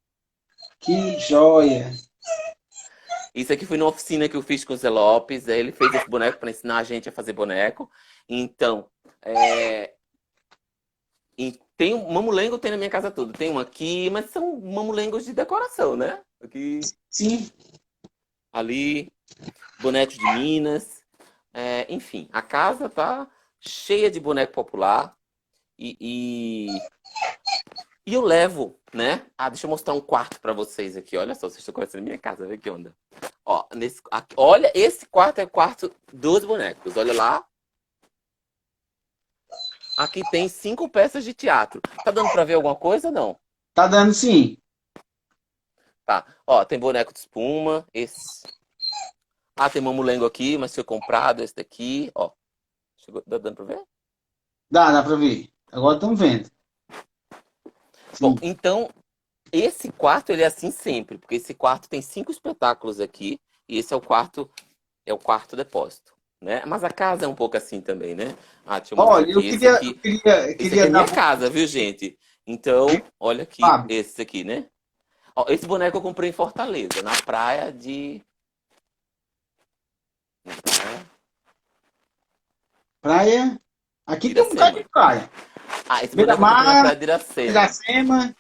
que joia. Isso aqui foi numa oficina que eu fiz com o Zé Lopes. Aí ele fez esse boneco para ensinar a gente a fazer boneco. Então, tem um mamulengo tem na minha casa tudo. Tem um aqui, mas são mamulengos de decoração, né? Aqui, Sim, ali, bonecos de Minas. Enfim, a casa tá cheia de boneco popular e, e, e eu levo, né? Deixa eu mostrar um quarto para vocês aqui. Olha só, vocês estão conhecendo minha casa, vê que onda. Ó, olha, esse quarto é o quarto dos bonecos. Olha lá. Aqui tem 5 peças de teatro. Tá dando para ver alguma coisa ou não? tá dando sim. Tá. Ó, tem boneco de espuma, esse. Tem mamulengo aqui, mas foi comprado, esse daqui, ó. Tá dando pra ver? Dá pra ver. Agora estão vendo. Bom, Sim. então, esse quarto, ele é assim sempre, porque esse quarto tem 5 espetáculos aqui, e esse é o quarto depósito, né? Mas a casa é um pouco assim também, né? Deixa eu mostrar Olha, aqui. eu Esse aqui queria é dar minha casa, viu, gente? Então, olha aqui, Fábio. esse aqui, né? Ó, esse boneco eu comprei em Fortaleza, na praia de... Praia. Aqui tem um bocado Iracema. de praia. Esse boneco eu comprei na Beira-Mar, praia de Iracema. Iracema.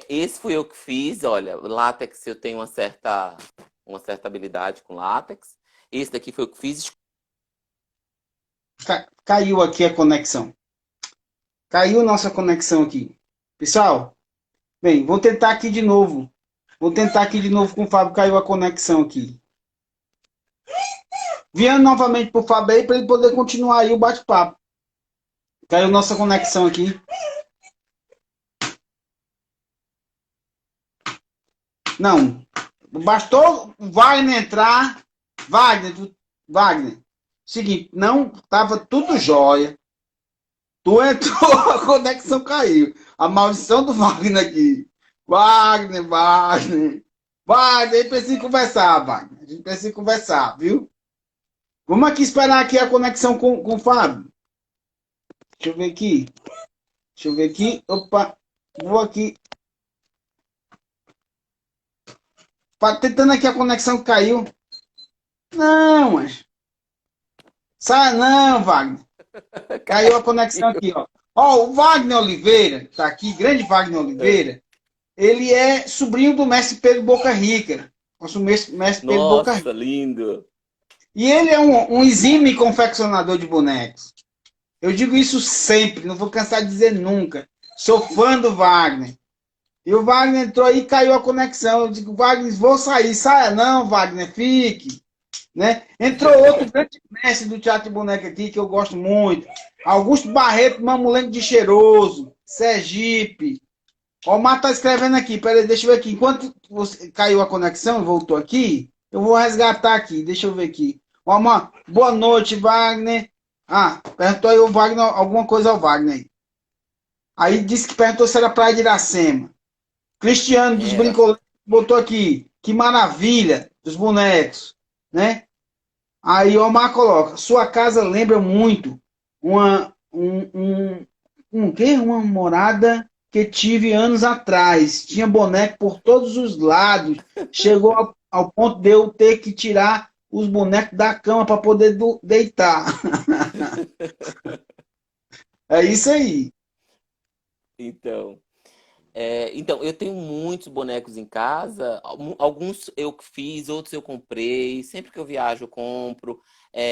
Esse fui eu que fiz, olha, látex eu tenho uma certa habilidade com látex. Esse daqui foi eu que fiz. Caiu aqui a conexão. Caiu nossa conexão aqui. Pessoal, bem, vou tentar aqui de novo. Vou tentar aqui de novo com o Fábio. Caiu a conexão aqui. Vindo novamente pro Fábio aí para ele poder continuar aí o bate-papo. Caiu nossa conexão aqui. Não. Bastou o Wagner entrar. Wagner. Seguinte, não tava tudo jóia. Tu entrou, a conexão caiu. A maldição do Wagner aqui. Wagner. Wagner, a gente precisa conversar, Wagner. A gente precisa conversar, viu? Vamos aqui esperar aqui a conexão com o Fábio. Deixa eu ver aqui. Opa, vou aqui. Tentando aqui a conexão que caiu. Não, mas. Sai não, Wagner. Caiu a conexão aqui, ó. Ó, o Wagner Oliveira, tá aqui, grande Wagner É. Oliveira, ele é sobrinho do mestre Pedro Boca Rica. Nosso mestre Pedro Boca Rica. Nossa, lindo. E ele é um exímio confeccionador de bonecos. Eu digo isso sempre, não vou cansar de dizer nunca. Sou fã do Wagner. E o Wagner entrou aí e caiu a conexão. Eu digo, Wagner, vou sair. Saia não, Wagner, fique. Né? Entrou outro grande mestre do teatro de boneca aqui, que eu gosto muito. Augusto Barreto, Mamulengo de Cheiroso, Sergipe. Ó, o Mar tá escrevendo aqui, peraí, deixa eu ver aqui. Enquanto você caiu a conexão e voltou aqui, eu vou resgatar aqui, deixa eu ver aqui. Ó, Mar, boa noite, Wagner. Ah, perguntou aí o Wagner, alguma coisa ao Wagner aí. Aí disse que perguntou se era Praia de Iracema. Cristiano dos Era. Brincoletos botou aqui, que maravilha dos bonecos, né? Aí o Omar coloca, sua casa lembra muito um quê? Uma morada que tive anos atrás. Tinha boneco por todos os lados. Chegou ao ponto de eu ter que tirar os bonecos da cama para poder deitar. É isso aí. Então. Então, eu tenho muitos bonecos em casa. Alguns eu fiz, outros eu comprei. Sempre que eu viajo, eu compro.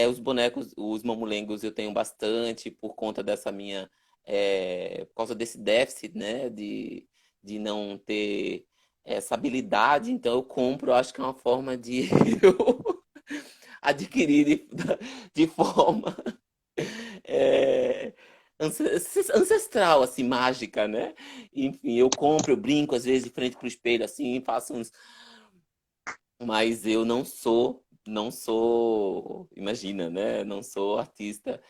Os bonecos, os mamulengos, eu tenho bastante por conta dessa minha, por causa desse déficit, né, de não ter essa habilidade. Então, eu compro. Eu acho que é uma forma de eu adquirir de forma é, ancestral, assim, mágica, né? Enfim, eu compro, eu brinco às vezes de frente pro espelho, assim, faço uns. Mas eu não sou, imagina, né? Não sou artista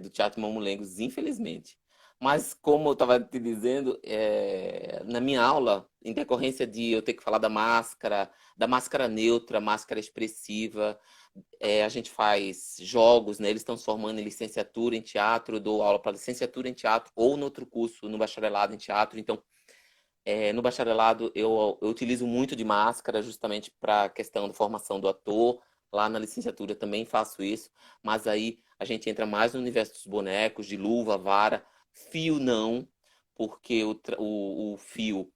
do Teatro Mamulengos, infelizmente. Mas como eu estava te dizendo, na minha aula, em decorrência de eu ter que falar da máscara neutra, máscara expressiva, a gente faz jogos, né? Eles estão se formando em licenciatura em teatro, eu dou aula para licenciatura em teatro ou no outro curso, no bacharelado em teatro. Então, no bacharelado eu utilizo muito de máscara justamente para a questão da formação do ator. Lá na licenciatura também faço isso, mas aí a gente entra mais no universo dos bonecos, de luva, vara, fio não, porque o fio,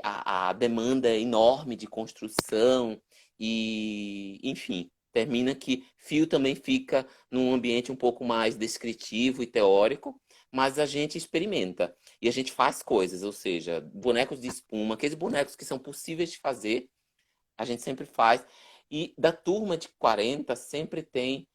a demanda é enorme de construção e, enfim, termina que fio também fica num ambiente um pouco mais descritivo e teórico, mas a gente experimenta. E a gente faz coisas, ou seja, bonecos de espuma, aqueles bonecos que são possíveis de fazer, a gente sempre faz. E da turma de 40 sempre tem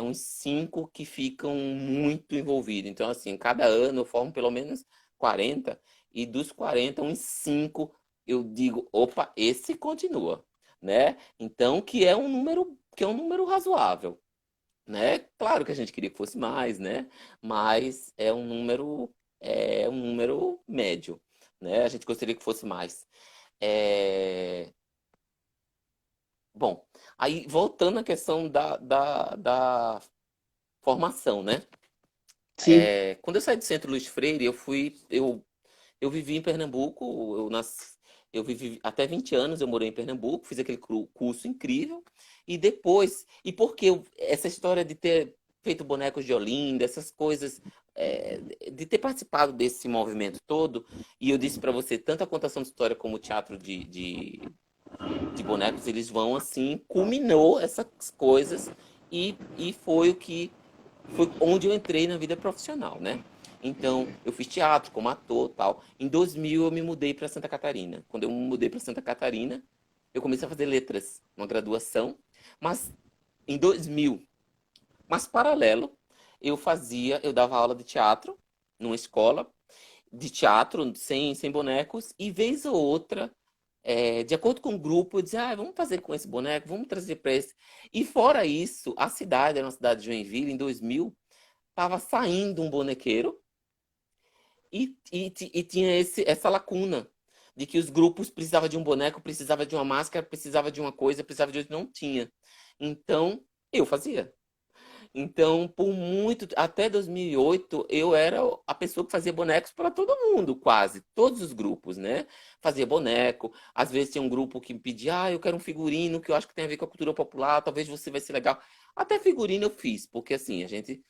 uns 5 que ficam muito envolvidos. Então, assim, cada ano eu formo pelo menos 40, e dos 40, uns 5 eu digo, opa, esse continua, né? Então, que é um número razoável, né? Claro que a gente queria que fosse mais, né? Mas é um número médio, né? A gente gostaria que fosse mais. É, Bom, aí voltando à questão da formação, né? Sim. Quando eu saí do Centro Luiz Freire, eu vivi em Pernambuco, eu vivi até 20 anos, eu morei em Pernambuco, fiz aquele curso incrível, e depois, e porque essa história de ter feito bonecos de Olinda, essas coisas, de ter participado desse movimento todo, e eu disse para você, tanto a contação de história como o teatro de bonecos, eles vão assim, culminou essas coisas, e foi onde eu entrei na vida profissional, né? Então, eu fiz teatro como ator, tal. Em 2000 eu me mudei para Santa Catarina. Quando eu me mudei para Santa Catarina, eu comecei a fazer letras, uma graduação, mas em 2000, mas paralelo, eu dava aula de teatro numa escola de teatro sem bonecos, e vez ou outra, de acordo com o grupo, eu dizia, vamos fazer com esse boneco, vamos trazer para esse. E fora isso, a cidade, era uma cidade de Joinville, em 2000, estava saindo um bonequeiro, e tinha essa lacuna de que os grupos precisavam de um boneco, precisava de uma máscara, precisava de uma coisa, precisava de outra, não tinha. Então, eu fazia. Então, por muito, até 2008, eu era a pessoa que fazia bonecos para todo mundo, quase, todos os grupos, né? Fazia boneco, às vezes tinha um grupo que me pedia, eu quero um figurino que eu acho que tem a ver com a cultura popular, talvez você vai ser legal. Até figurino eu fiz, porque assim, a gente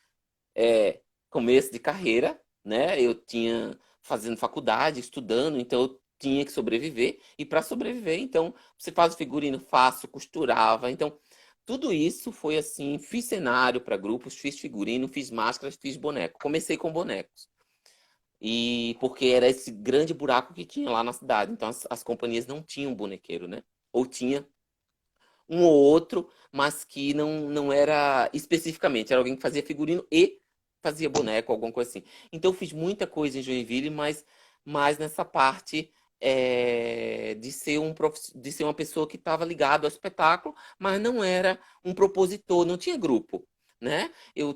começo de carreira, né? Eu tinha fazendo faculdade, estudando, então eu tinha que sobreviver. E para sobreviver, então, você faz o figurino, faço, costurava. Então, tudo isso foi assim, fiz cenário para grupos, fiz figurino, fiz máscaras, fiz boneco. Comecei com bonecos. E porque era esse grande buraco que tinha lá na cidade. Então as companhias não tinham bonequeiro, né? Ou tinha um ou outro, mas que não era especificamente, era alguém que fazia figurino e fazia boneco, alguma coisa assim. Então eu fiz muita coisa em Joinville, mas mais nessa parte de ser de ser uma pessoa que estava ligado ao espetáculo, mas não era um propositor, não tinha grupo, né? Eu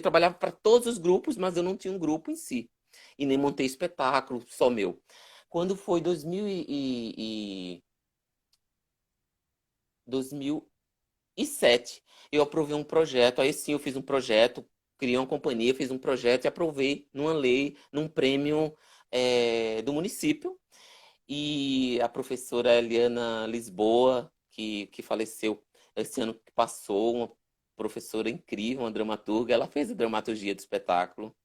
trabalhava para todos os grupos, mas eu não tinha um grupo em si. E nem montei espetáculo só meu. Quando foi 2007, eu aprovei um projeto. Aí sim, eu fiz um projeto, criei uma companhia, fiz um projeto e aprovei numa lei, num prêmio do município. E a professora Eliana Lisboa, que faleceu esse ano que passou, uma professora incrível, uma dramaturga, ela fez a dramaturgia do espetáculo.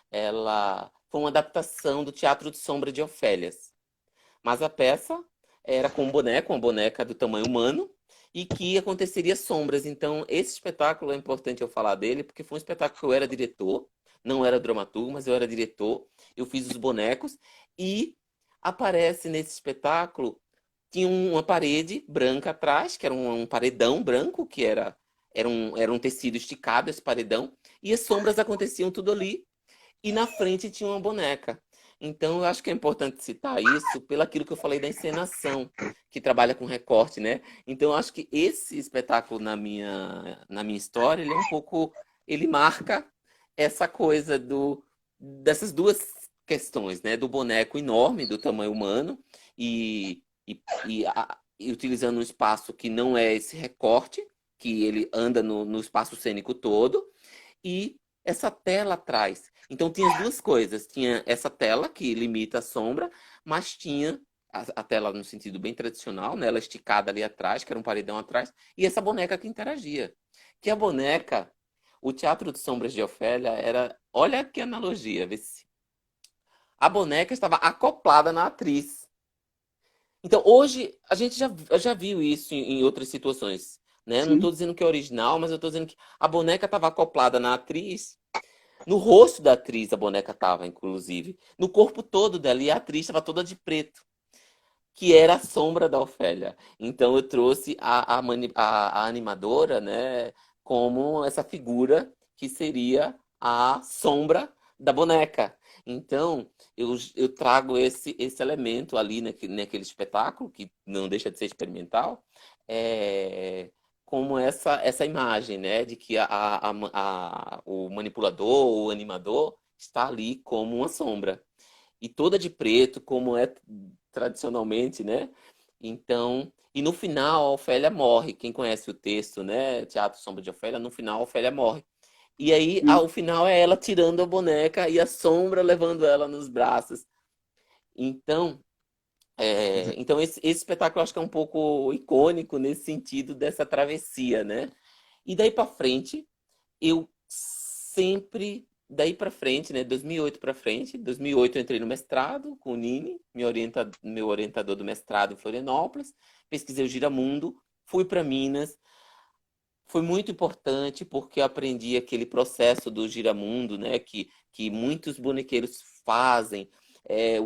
Ela foi uma adaptação do Teatro de Sombra de Ofélias. Mas a peça era com um boneco, uma boneca do tamanho humano, e que aconteceria sombras. Então, esse espetáculo é importante eu falar dele, porque foi um espetáculo que eu era diretor, não era dramaturgo, mas eu era diretor. Eu fiz os bonecos e aparece nesse espetáculo, tinha uma parede branca atrás, que era um paredão branco, que era um tecido esticado, esse paredão, e as sombras aconteciam tudo ali, e na frente tinha uma boneca. Então, eu acho que é importante citar isso pelo aquilo que eu falei da encenação, que trabalha com recorte, né? Então, eu acho que esse espetáculo na minha história, ele é um pouco, ele marca essa coisa dessas duas questões, né? Do boneco enorme, do tamanho humano, e utilizando um espaço que não é esse recorte, que ele anda no espaço cênico todo, e essa tela atrás. Então tinha as duas coisas. Tinha essa tela que limita a sombra, mas tinha a tela no sentido bem tradicional, né? Ela esticada ali atrás, que era um paredão atrás, e essa boneca que interagia. Que a boneca, o Teatro de Sombras de Ofélia era, olha que analogia, vê se. A boneca estava acoplada na atriz. Então, hoje, a gente já viu isso em outras situações, né? Não Sim. estou dizendo que é original, mas eu estou dizendo que a boneca estava acoplada na atriz. No rosto da atriz, a boneca estava, inclusive. No corpo todo dela. E a atriz estava toda de preto, que era a sombra da Ofélia. Então, eu trouxe a animadora, né, como essa figura que seria a sombra da boneca. Então, eu trago esse elemento ali naquele espetáculo, que não deixa de ser experimental, como essa imagem, né, de que o manipulador, o animador, está ali como uma sombra. E toda de preto, como é tradicionalmente, né? Então, e no final a Ofélia morre. Quem conhece o texto, né? Teatro Sombra de Ofélia, no final a Ofélia morre. E aí, o final é ela tirando a boneca e a sombra levando ela nos braços. Então, então esse espetáculo eu acho que é um pouco icônico nesse sentido dessa travessia, né? E daí para frente, eu sempre, daí para frente, né, 2008 para frente, 2008 eu entrei no mestrado com o Nini, meu orientador do mestrado em Florianópolis, pesquisei o Giramundo, fui para Minas. Foi muito importante porque eu aprendi aquele processo do giramundo, né, que muitos bonequeiros fazem.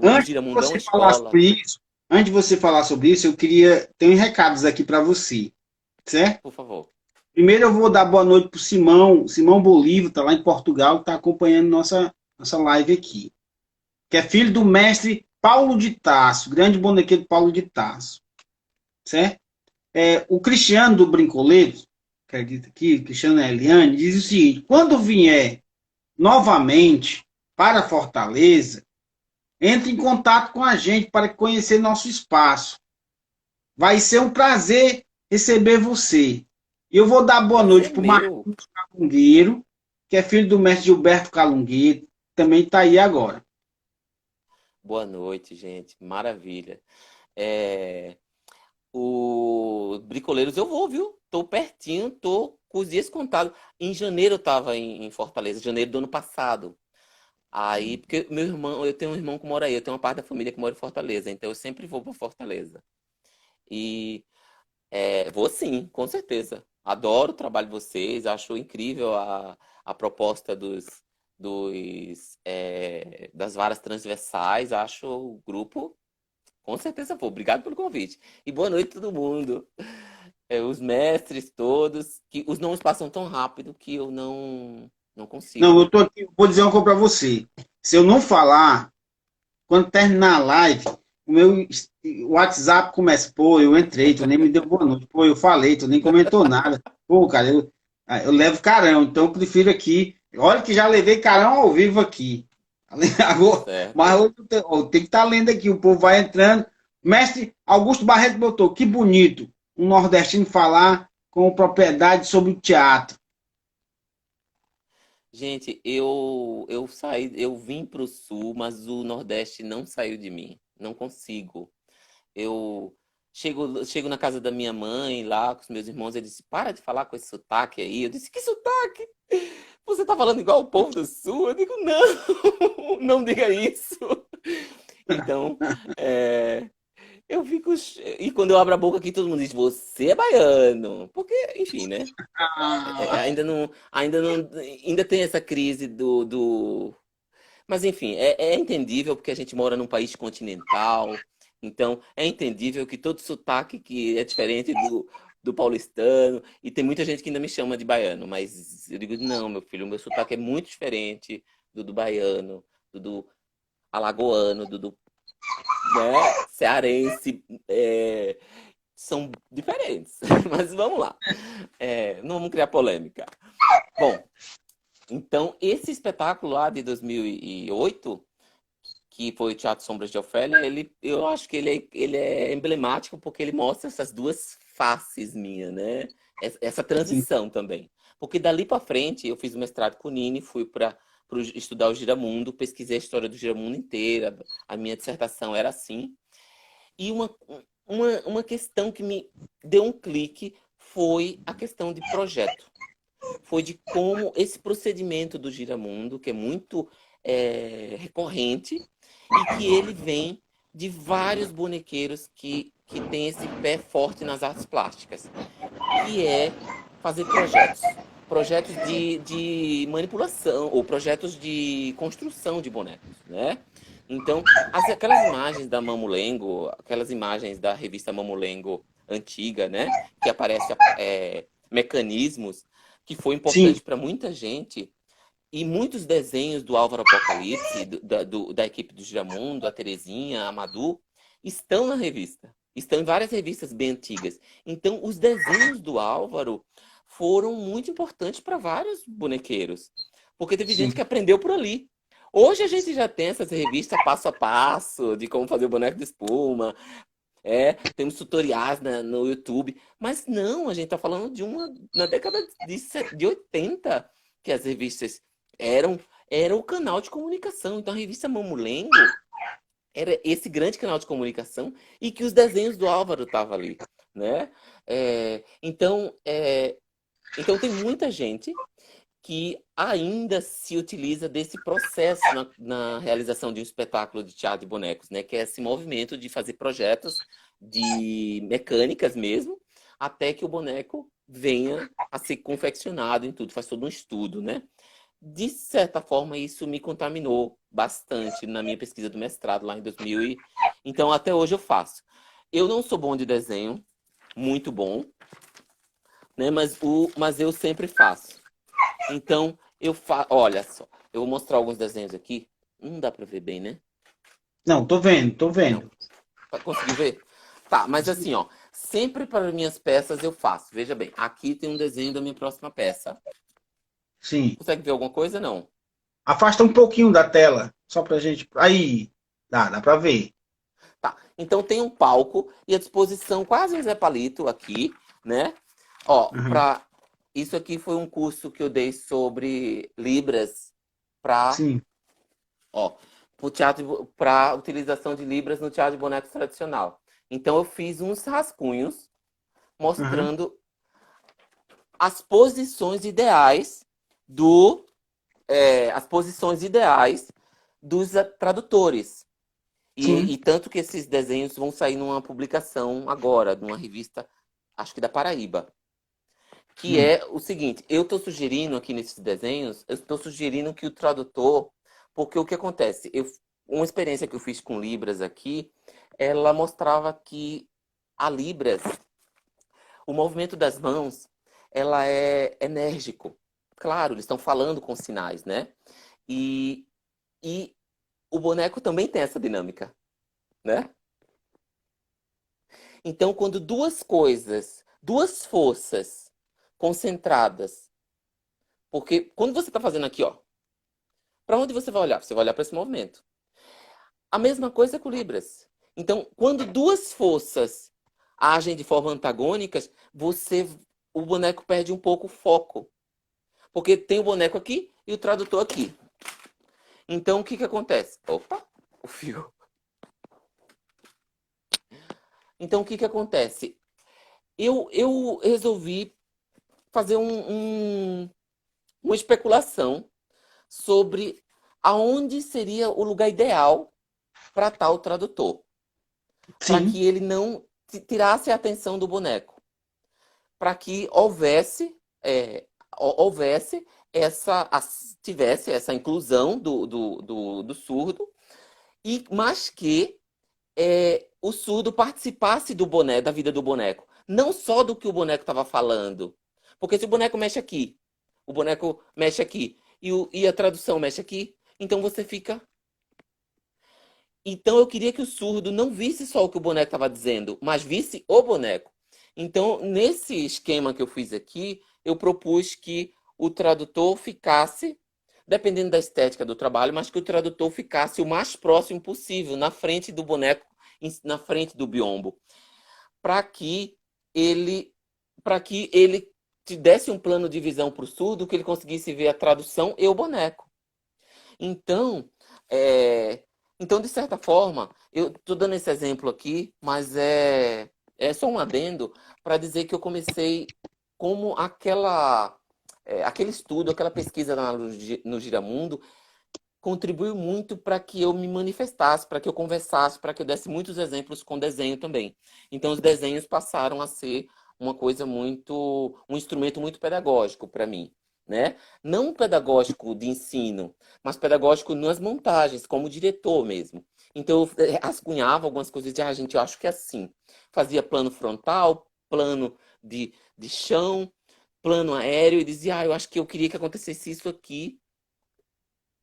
O Antes de giramundo é uma você falar escola, sobre isso, antes de você falar sobre isso, eu queria ter uns recados aqui para você, certo? por favor. Primeiro eu vou dar boa noite para o Simão Bolívar, está lá em Portugal, que está acompanhando nossa live aqui. Que é filho do mestre Paulo de Tarso, grande bonequeiro Paulo de Tarso, certo? O Cristiano do Brincoleto, acredita aqui, Cristiano Eliane, diz o seguinte: quando vier novamente para Fortaleza, entre em contato com a gente para conhecer nosso espaço. Vai ser um prazer receber você. E eu vou dar boa noite Prazer para o meu. Calungueiro, que é filho do mestre Gilberto Calungueiro, também está aí agora. Boa noite, gente. Maravilha. É, o Bricoleiros eu vou, viu? Tô pertinho, tô com os dias contados. Em janeiro eu tava em Fortaleza, janeiro do ano passado. Aí, porque meu irmão, eu tenho um irmão que mora aí, eu tenho uma parte da família que mora em Fortaleza, então eu sempre vou para Fortaleza. E vou sim, com certeza. Adoro o trabalho de vocês, acho incrível a proposta das varas transversais, acho o grupo, com certeza vou. Obrigado pelo convite. E boa noite todo mundo. Os mestres todos, que os nomes passam tão rápido que eu não Não, eu consigo. tô aqui, vou dizer uma coisa para você. Se eu não falar, quando terminar a live, o meu WhatsApp começa, pô, eu entrei, tu nem me deu boa noite, pô, eu falei, tu nem comentou nada. Pô, cara, eu levo carão, então eu prefiro aqui. Olha que já levei carão ao vivo aqui. Agora, mas Certo. hoje eu tenho que estar lendo aqui, o povo vai entrando. Mestre Augusto Barreto botou, que bonito, um nordestino falar com propriedade sobre o teatro. Gente, eu vim para o sul, mas o Nordeste não saiu de mim. Não consigo. Eu chego na casa da minha mãe, lá com os meus irmãos, ele disse, para de falar com esse sotaque aí. Eu disse, que sotaque? Você tá falando igual o povo do sul? Eu digo, não, não diga isso. Então, é, eu fico. E quando eu abro a boca aqui, todo mundo diz, você é baiano. Porque, enfim, né? Ah, Ainda tem essa crise do. Mas enfim, é entendível porque a gente mora num país continental, então é entendível que todo sotaque que é diferente do paulistano, e tem muita gente que ainda me chama de baiano, mas eu digo, não, meu filho, o meu sotaque é muito diferente do baiano, do alagoano, do né, cearense, são diferentes, mas vamos lá. Não vamos criar polêmica. Bom, então esse espetáculo lá de 2008 que foi o Teatro Sombras de Ofélia, eu acho que ele é emblemático porque ele mostra essas duas faces minhas, né? Essa sim. transição também. Porque dali para frente, eu fiz o mestrado com o Nini, fui para estudar o Giramundo, pesquisei a história do Giramundo inteira, a minha dissertação era assim. E uma questão que me deu um clique foi a questão de projeto. Foi de como esse procedimento do Giramundo, que é muito recorrente, e que ele vem de vários bonequeiros que têm esse pé forte nas artes plásticas, que é fazer projetos. Projetos de manipulação ou projetos de construção de bonecos, né? Então, aquelas imagens da Mamulengo, aquelas imagens da revista Mamulengo antiga, né? Que aparece mecanismos que foi Sim, importante para muita gente e muitos desenhos do Álvaro Apocalipse, da equipe do Giramundo, a Terezinha, a Madu, estão na revista. Estão em várias revistas bem antigas. Então, os desenhos do Álvaro foram muito importantes para vários bonequeiros. Porque teve gente sim. que aprendeu por ali. Hoje a gente já tem essas revistas passo a passo de como fazer o boneco de espuma. Temos tutoriais no YouTube. Mas não, a gente está falando na década de 80 que as revistas eram, era o canal de comunicação. Então a revista Mamulengo era esse grande canal de comunicação e que os desenhos do Álvaro estavam ali, né? Então tem muita gente que ainda se utiliza desse processo na realização de um espetáculo de teatro de bonecos, né? Que é esse movimento de fazer projetos de mecânicas mesmo, até que o boneco venha a ser confeccionado em tudo, faz todo um estudo, né? De certa forma, isso me contaminou bastante na minha pesquisa do mestrado lá em 2000. Então, até hoje eu faço. Eu não sou bom de desenho, muito bom, né? Mas eu sempre faço. Então, olha só, eu vou mostrar alguns desenhos aqui. Não dá para ver bem, né? Não, tô vendo, tô Não. vendo. Conseguiu ver? Tá, mas assim, ó, sempre para minhas peças eu faço. Veja bem, aqui tem um desenho da minha próxima peça. Sim. Consegue ver alguma coisa? Não. Afasta um pouquinho da tela, só pra gente. Aí, dá pra ver. Tá. Então tem um palco e a disposição quase um Zé Palito aqui, né? Ó, Uhum. isso aqui foi um curso que eu dei sobre Libras para, Sim. ó, pro teatro, para utilização de Libras no teatro de bonecos tradicional. Então eu fiz uns rascunhos Aham. mostrando as posições ideais do, as posições ideais dos tradutores. Sim. E tanto que esses desenhos vão sair numa publicação agora, numa revista, acho que da Paraíba. Que Hum. é o seguinte, eu estou sugerindo aqui nesses desenhos, eu estou sugerindo que o tradutor, porque o que acontece? Uma experiência que eu fiz com Libras aqui, ela mostrava que a Libras, o movimento das mãos, ela é enérgico. Claro, eles estão falando com sinais, né? E, e o boneco também tem essa dinâmica, né? Então, quando duas coisas, duas forças concentradas, porque quando você está fazendo aqui, ó, para onde você vai olhar? Você vai olhar para esse movimento. A mesma coisa com Libras. Então, quando duas forças agem de forma antagônicas, o boneco perde um pouco o foco. Porque tem o boneco aqui e o tradutor aqui. Então, o que que acontece? Opa, o fio. Então, o que que acontece? Eu resolvi fazer uma especulação sobre aonde seria o lugar ideal para tal tradutor. Para Sim. que ele não tirasse a atenção do boneco. Para que houvesse tivesse essa inclusão do surdo, mas que o surdo participasse do boneco, da vida do boneco. Não só do que o boneco estava falando. Porque se o boneco mexe aqui, o boneco mexe aqui, e a tradução mexe aqui, então você fica. Então eu queria que o surdo não visse só o que o boneco estava dizendo, mas visse o boneco. Então, nesse esquema que eu fiz aqui, eu propus que o tradutor ficasse, dependendo da estética do trabalho, mas que o tradutor ficasse o mais próximo possível, na frente do boneco, na frente do biombo, para que ele, para que ele te desse um plano de visão para o surdo, que ele conseguisse ver a tradução e o boneco. Então, é, então, de certa forma, eu estou dando esse exemplo aqui, mas é só um adendo para dizer que eu comecei como aquele estudo, aquela pesquisa no Giramundo contribuiu muito para que eu me manifestasse, para que eu conversasse, para que eu desse muitos exemplos com desenho também. Então, os desenhos passaram a ser uma coisa um instrumento muito pedagógico para mim, né? Não pedagógico de ensino, mas pedagógico nas montagens, como diretor mesmo. Então, eu rascunhava algumas coisas de, gente, eu acho que é assim. Fazia plano frontal, plano de chão, plano aéreo, e dizia, eu acho que eu queria que acontecesse isso aqui.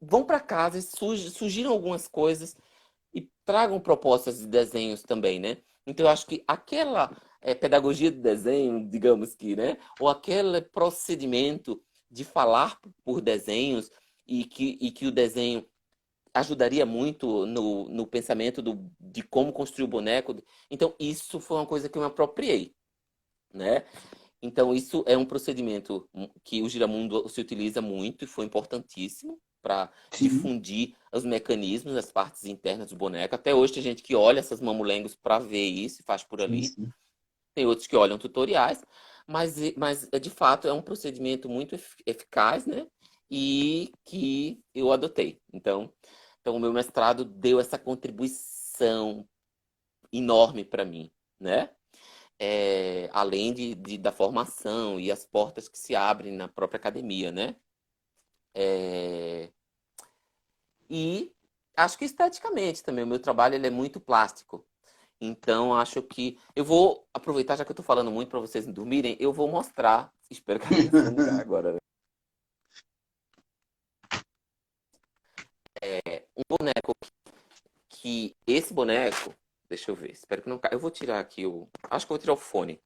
Vão para casa, surgiram algumas coisas e tragam propostas de desenhos também, né? Então eu acho que aquela pedagogia de desenho, digamos que, né? Ou aquele procedimento de falar por desenhos e que o desenho ajudaria muito no pensamento de como construir o boneco. Então isso foi uma coisa que eu me apropriei, né? Então, isso é um procedimento que o Giramundo se utiliza muito e foi importantíssimo para Sim. difundir os mecanismos, as partes internas do boneco. Até hoje tem gente que olha essas mamulengos para ver isso e faz por Sim, ali. sim. Tem outros que olham tutoriais, mas de fato é um procedimento muito eficaz, né? E que eu adotei. Então o meu mestrado deu essa contribuição enorme para mim, né? Além da formação e as portas que se abrem na própria academia, né? É, e acho que esteticamente também, o meu trabalho ele é muito plástico. Então, acho que eu vou aproveitar, já que eu estou falando muito para vocês não dormirem, eu vou mostrar, espero que a ligação não caia agora, né? Um boneco esse boneco, deixa eu ver, espero que não caia. Eu vou tirar aqui acho que eu vou tirar o fone.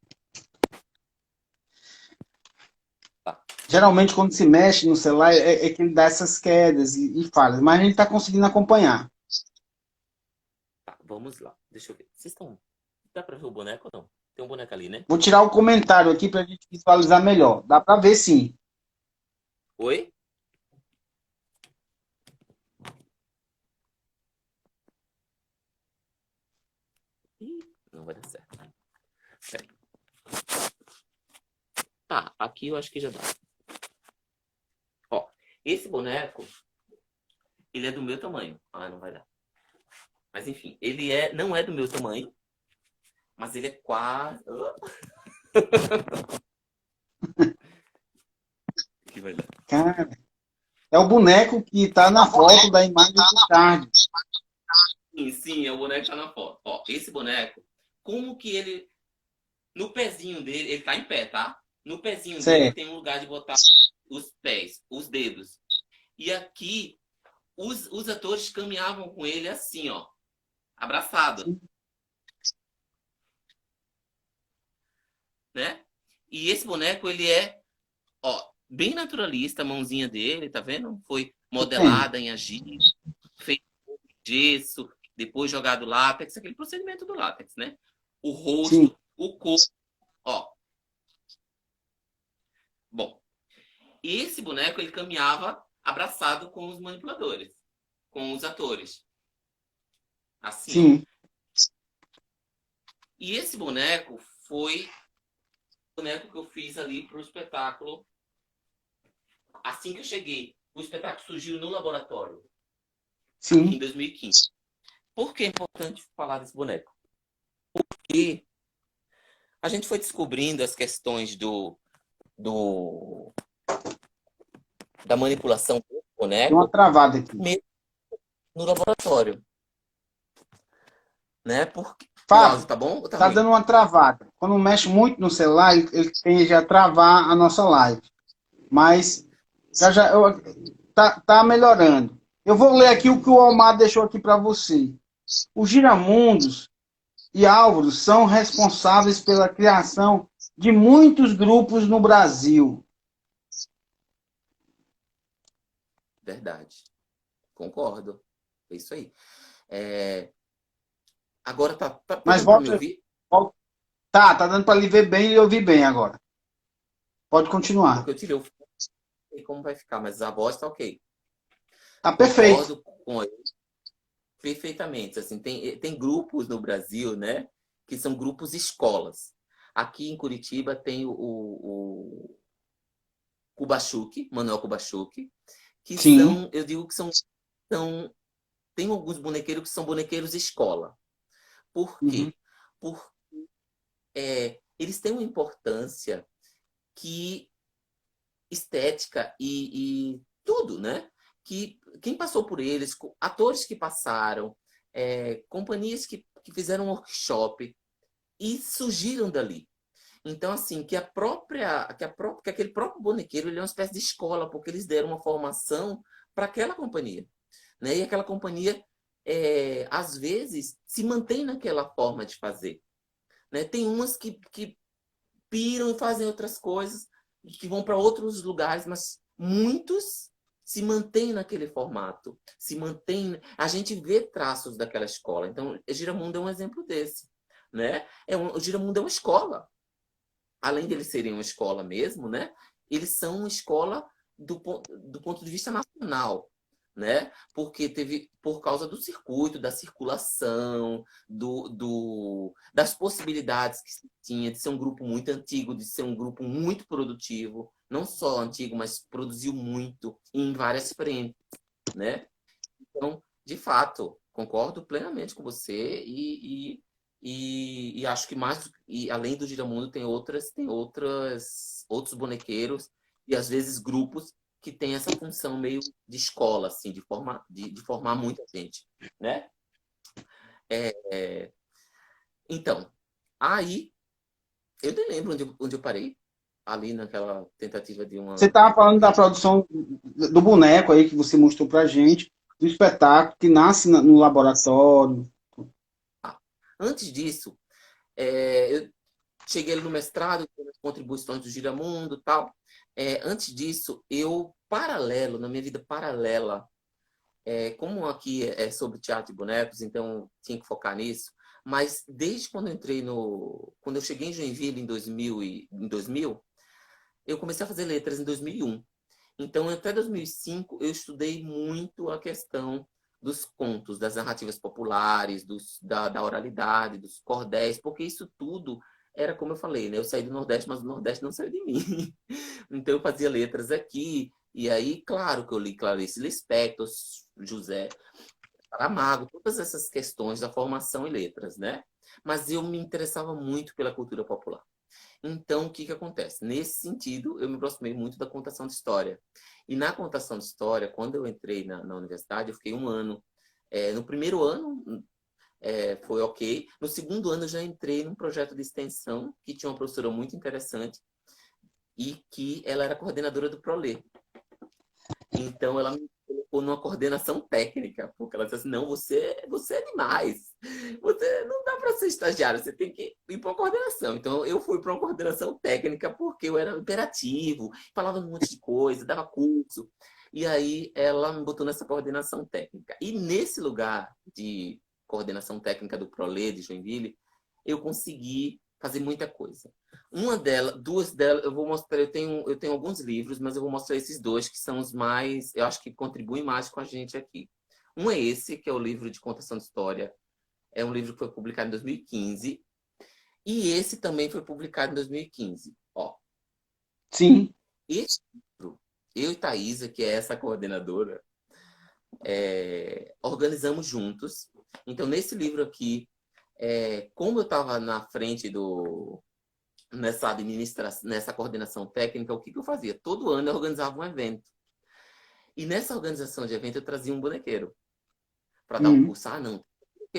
Tá, Geralmente, quando se mexe no celular, é que ele dá essas quedas e falhas, mas a gente está conseguindo acompanhar. tá, vamos lá. Deixa eu ver. Vocês estão. Dá para ver o boneco ou não? Tem um boneco ali, né? Vou tirar o comentário aqui para a gente visualizar melhor. Dá para ver sim. Oi? Ih, não vai dar certo. Peraí. Tá, aqui eu acho que já dá. Ó, esse boneco, ele é do meu tamanho. Ah, não vai dar. Mas enfim, não é do meu tamanho, mas ele é quase. Que vai dar. Cara, é o boneco que está na foto da imagem do card. Sim, é o boneco que tá na foto. Ó, esse boneco, como que ele. No pezinho dele, ele tá em pé, tá? No pezinho dele Certo. tem um lugar de botar os pés, os dedos. E aqui, os atores caminhavam com ele assim, ó, abraçado, Sim. né? E esse boneco, ele é, ó, bem naturalista, a mãozinha dele, tá vendo? Foi Tô vendo. modelada em argila, feito com gesso, depois jogado látex, aquele procedimento do látex, né? O Sim, rosto, o corpo, ó. Bom, esse boneco, ele caminhava abraçado com os manipuladores, com os atores. Assim, ó. sim. E esse boneco foi o boneco que eu fiz ali pro espetáculo. Assim que eu cheguei, o espetáculo surgiu no laboratório, aqui em Sim. 2015. Por que é importante falar desse boneco? Porque a gente foi descobrindo as questões do da manipulação do Tem uma boneco travada aqui. mesmo no laboratório, né? Porque o áudio Fábio, tá bom ou tá tá ruim? dando uma travada. Quando mexe muito no celular, ele tende a travar a nossa live. Mas tá melhorando. Eu vou ler aqui o que o Omar deixou aqui para você. Os Giramundos e Álvaro são responsáveis pela criação de muitos grupos no Brasil. Verdade. Concordo. É isso aí. É, agora tá Mas dando para me volta, ouvir? volta. Tá dando para lhe ver bem e ouvir bem agora. Pode continuar. Porque eu tirei o fone, não sei como vai ficar, mas a voz tá ok. Tá perfeito. Concordo com ele perfeitamente. Assim, tem grupos no Brasil, né, que são grupos escolas. Aqui em Curitiba tem o Kubachuk, Manuel Kubachuk, que Sim. são, eu digo que são, tem alguns bonequeiros que são bonequeiros escola. Por Uhum. quê? Porque eles têm uma importância que estética e tudo, né? Que quem passou por eles, atores que passaram, companhias que fizeram um workshop e surgiram dali. Então, assim, que aquele próprio bonequeiro ele é uma espécie de escola, porque eles deram uma formação para aquela companhia. Né? E aquela companhia, às vezes, se mantém naquela forma de fazer. Né? Tem umas que piram e fazem outras coisas, que vão para outros lugares, mas muitos se mantêm naquele formato, se mantêm. A gente vê traços daquela escola. Então, Giramundo é um exemplo desse, né? O Giramundo é uma escola. Além de eles serem uma escola mesmo, né? Eles são uma escola do ponto de vista nacional, né? Porque teve por causa do circuito, da circulação, das possibilidades que se tinha de ser um grupo muito antigo, de ser um grupo muito produtivo, não só antigo, mas produziu muito em várias frentes, né? Então, de fato, concordo plenamente com você e acho que mais e além do Giramundo outros bonequeiros e às vezes grupos que têm essa função meio de escola, assim, de formar muita gente, né? É, então, aí eu nem lembro onde eu parei, ali naquela tentativa de Você uma. estava falando da produção do boneco aí que você mostrou pra gente, do espetáculo que nasce no laboratório. Ah, antes disso, eu cheguei ali no mestrado, com as contribuições do Giramundo e tal. Antes disso, na minha vida paralela, como aqui é sobre teatro de bonecos, então tinha que focar nisso, Mas desde quando eu entrei quando eu cheguei em Joinville em 2000, eu comecei a fazer letras em 2001. Então, até 2005, eu estudei muito a questão dos contos, das narrativas populares, da oralidade, dos cordéis, porque isso tudo era como eu falei, né? Eu saí do Nordeste, mas o Nordeste não saiu de mim. Então, eu fazia letras aqui, e aí, claro que eu li Clarice Lispector, José Saramago, todas essas questões da formação em letras, né? Mas eu me interessava muito pela cultura popular. Então, o que que acontece? Nesse sentido, eu me aproximei muito da contação de história. E na contação de história, quando eu entrei na universidade, eu fiquei um ano. No primeiro ano, foi ok. No segundo ano, eu já entrei num projeto de extensão que tinha uma professora muito interessante e que ela era coordenadora do ProLê. Então, ela me colocou numa coordenação técnica, porque ela disse assim, não, você é demais. Você não dá para ser estagiário, você tem que ir para uma coordenação. Então, eu fui para uma coordenação técnica porque eu era imperativo, falava um monte de coisa, dava curso. E aí, ela me botou nessa coordenação técnica. E nesse lugar de coordenação técnica do ProLê de Joinville, eu consegui fazer muita coisa. Uma delas, duas delas, eu vou mostrar, eu tenho alguns livros, mas eu vou mostrar esses dois que são os mais, eu acho que contribuem mais com a gente aqui. Um é esse, que é o livro de contação de história. É um livro que foi publicado em 2015. E esse também foi publicado em 2015. Ó, Sim. esse livro, eu e Thaisa, que é essa coordenadora, organizamos juntos. Então, nesse livro aqui, como eu estava na frente nessa coordenação técnica, o que eu fazia? Todo ano eu organizava um evento. E nessa organização de evento eu trazia um bonequeiro para dar um Uhum. curso. Ah, não,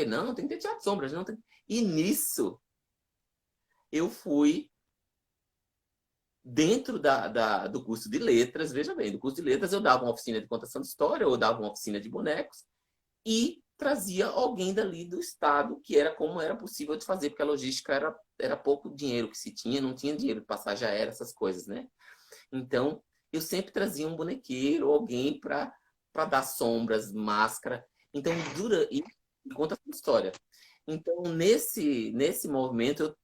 não, tem que ter teatro de sombras. Não tem... E nisso eu fui dentro do curso de letras, veja bem, do curso de letras eu dava uma oficina de contação de história, eu dava uma oficina de bonecos e trazia alguém dali do estado, que era como era possível de fazer, porque a logística era pouco dinheiro que se tinha, não tinha dinheiro de passagem aérea, essas coisas, né? Então, eu sempre trazia um bonequeiro, alguém para dar sombras, máscara. Então, e conta a história. Então, nesse movimento,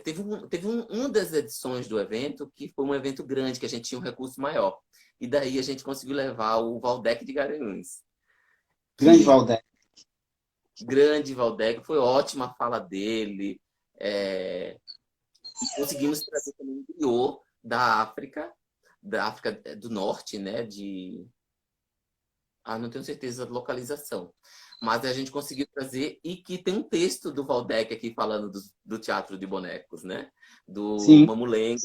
teve uma das edições do evento que foi um evento grande, que a gente tinha um recurso maior. E daí a gente conseguiu levar o Valdec de Garanhuns. Grande Que Valdez. grande Valdec, foi ótima a fala dele. É, e conseguimos trazer também um griot da África do Norte, né? Não tenho certeza da localização. Mas a gente conseguiu trazer e que tem um texto do Valdec aqui falando do teatro de bonecos, né? Do Sim. Mamulengo.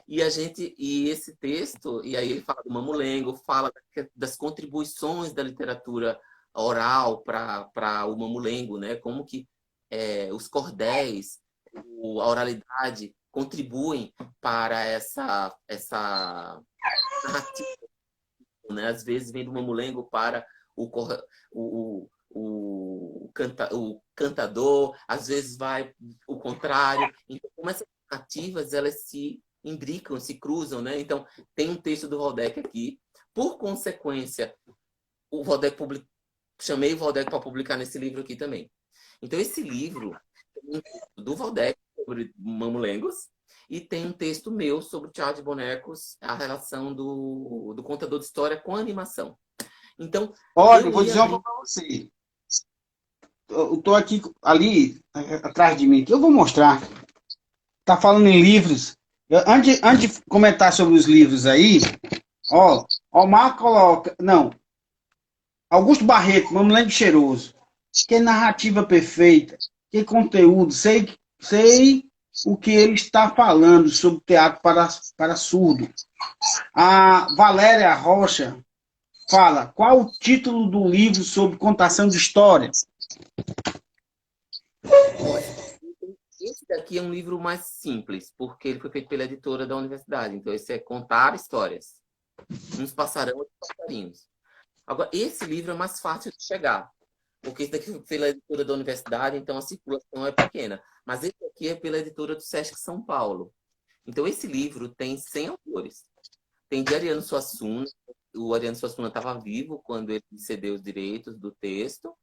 E esse texto, e aí ele fala do Mamulengo, fala das contribuições da literatura oral para o Mamulengo, né? Como que os cordéis, a oralidade contribuem para essa narrativa, né? Às vezes vem do Mamulengo para o cantador, às vezes vai o contrário. Então, como essas narrativas, elas se imbricam, se cruzam, né? Então, tem um texto do Valdec aqui. Por consequência, o Valdec chamei o Valdec para publicar nesse livro aqui também. Então, esse livro tem um texto do Valdec sobre mamulengos e tem um texto meu sobre o teatro de bonecos, a relação do contador de história com a animação. Então, Olha, eu eu vou ia dizer uma coisa abrir... para você. Eu tô aqui, ali, atrás de mim, que eu vou mostrar. Tá falando em livros. Antes de comentar sobre os livros aí, ó, o Marco coloca. Não, Augusto Barreto, Mamulengo Cheiroso. Que narrativa perfeita. Que conteúdo. Sei o que ele está falando sobre teatro para surdo. A Valéria Rocha fala: qual o título do livro sobre contação de histórias? Olha, esse daqui é um livro mais simples, porque ele foi feito pela editora da universidade. Então, esse é Contar Histórias. Uns passarão, outros passarinhos. Agora, esse livro é mais fácil de chegar, porque esse daqui foi pela editora da universidade, então a circulação é pequena. Mas esse aqui é pela editora do Sesc São Paulo. Então, esse livro tem 100 autores. Tem de Ariano Suassuna. O Ariano Suassuna estava vivo quando ele cedeu os direitos do texto.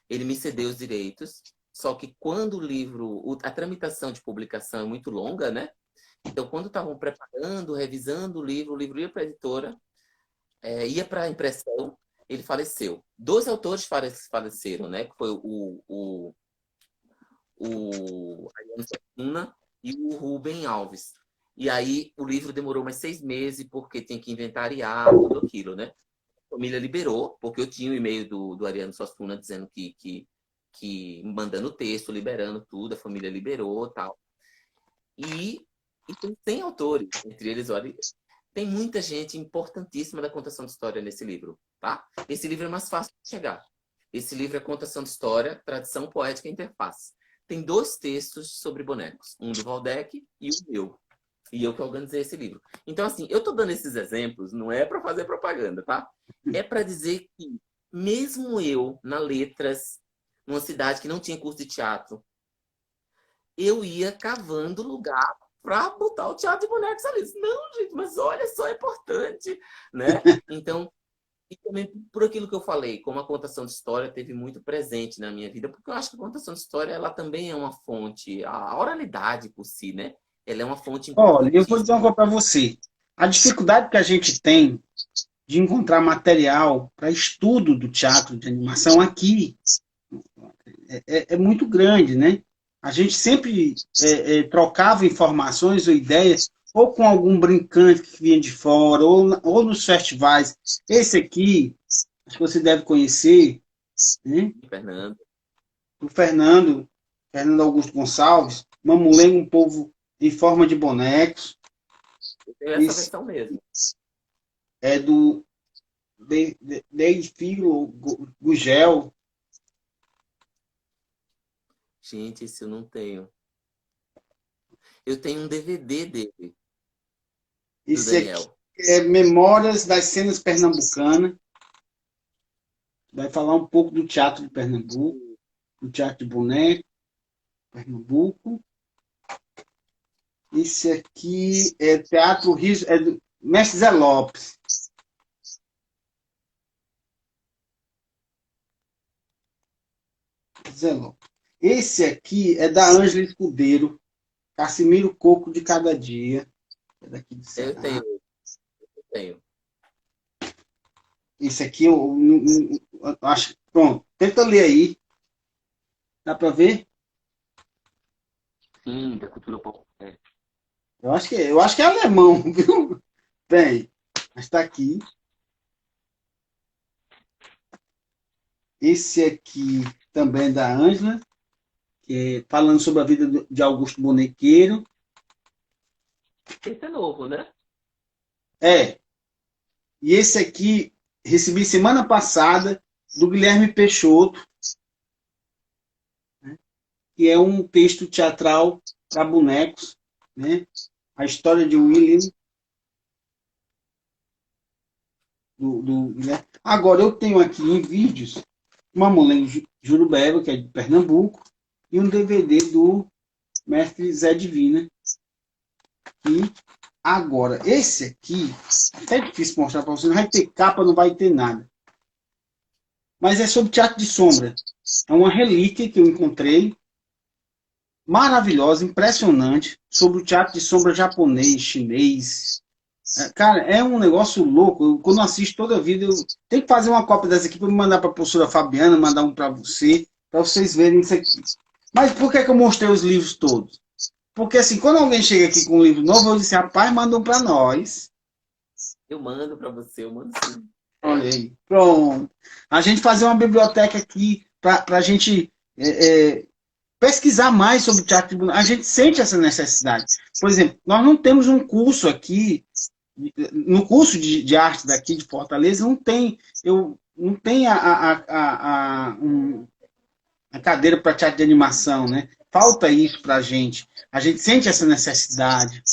Ele me cedeu os direitos, só que quando o livro, a tramitação de publicação é muito longa, né? Então, quando estavam preparando, revisando o livro ia para a editora, ia para a impressão, ele faleceu. Dois autores faleceram, né? Que foi o Ariano Suassuna e o Rubem Alves. E aí o livro demorou mais 6 meses, porque tem que inventariar tudo aquilo, né? A família liberou, porque eu tinha o e-mail do Ariano Suassuna dizendo que mandando o texto, liberando tudo, a família liberou e tal. E tem 100 autores, entre eles, olha, tem muita gente importantíssima da contação de história nesse livro, tá? Esse livro é mais fácil de chegar. Esse livro é contação de história, tradição poética e interface. Tem 2 textos sobre bonecos, um do Valdec e o meu. E eu que organizei esse livro. Então, assim, eu tô dando esses exemplos, não é para fazer propaganda, tá? É para dizer que, mesmo eu, na Letras, numa cidade que não tinha curso de teatro, eu ia cavando lugar para botar o teatro de bonecos ali. Não, gente, mas olha só, é importante, né? Então, e também por aquilo que eu falei, como a contação de história teve muito presente na minha vida, porque eu acho que a contação de história, ela também é uma fonte, a oralidade por si, né? Ela é uma fonte Olha, eu vou dizer uma importantíssima. coisa para você. A dificuldade que a gente tem de encontrar material para estudo do teatro de animação aqui é muito grande, né? A gente sempre trocava informações ou ideias, ou com algum brincante que vinha de fora, ou nos festivais. Esse aqui, acho que você deve conhecer, né? Fernando. O Fernando Augusto Gonçalves, Mamulengo, um povo em forma de bonecos. Eu tenho essa Esse versão mesmo. é do Deifilo Gugel. Gente, esse eu não tenho. Eu tenho um DVD dele, do Esse aqui Daniel. é Memórias das Cenas Pernambucanas. Vai falar um pouco do teatro de Pernambuco, do teatro de boneco, Pernambuco. Esse aqui é Teatro Riso, é do Mestre Zé Lopes. Zé Lopes. Esse aqui é da Ângela Escudeiro, Cassimiro Coco de Cada Dia. É daqui do Eu tenho, Ceará. eu tenho. Esse aqui eu acho. Pronto, tenta ler aí. Dá para ver? Sim, da cultura popular. Eu acho que é alemão, viu? Tem. Mas está aqui. Esse aqui também é da Ângela, que é falando sobre a vida de Augusto Bonequeiro. Esse é novo, né? É. E esse aqui recebi semana passada do Guilherme Peixoto, né, que é um texto teatral para bonecos, né? A história de William né? Agora eu tenho aqui em vídeos uma mulher Jurubeba, que é de Pernambuco, e um DVD do mestre Zé Divina. E agora, esse aqui, é difícil mostrar para você, não vai ter capa, não vai ter nada. Mas é sobre teatro de sombra. É uma relíquia que eu encontrei, maravilhosa, impressionante, sobre o teatro de sombra japonês, chinês. Cara, é um negócio louco. Quando eu assisto toda a vida, eu tenho que fazer uma cópia dessa aqui para mandar para a professora Fabiana, mandar um para vocês verem isso aqui. Mas por que, que eu mostrei os livros todos? Porque assim, quando alguém chega aqui com um livro novo, eu disse, rapaz, manda um para nós. Eu mando para você, eu mando sim. Olha aí, pronto. A gente fazer uma biblioteca aqui para a gente pesquisar mais sobre o teatro de boneco. A gente sente essa necessidade. Por exemplo, nós não temos um curso aqui, no curso de arte daqui de Fortaleza, não tem a cadeira para teatro de animação, né? Falta isso para a gente. A gente sente essa necessidade.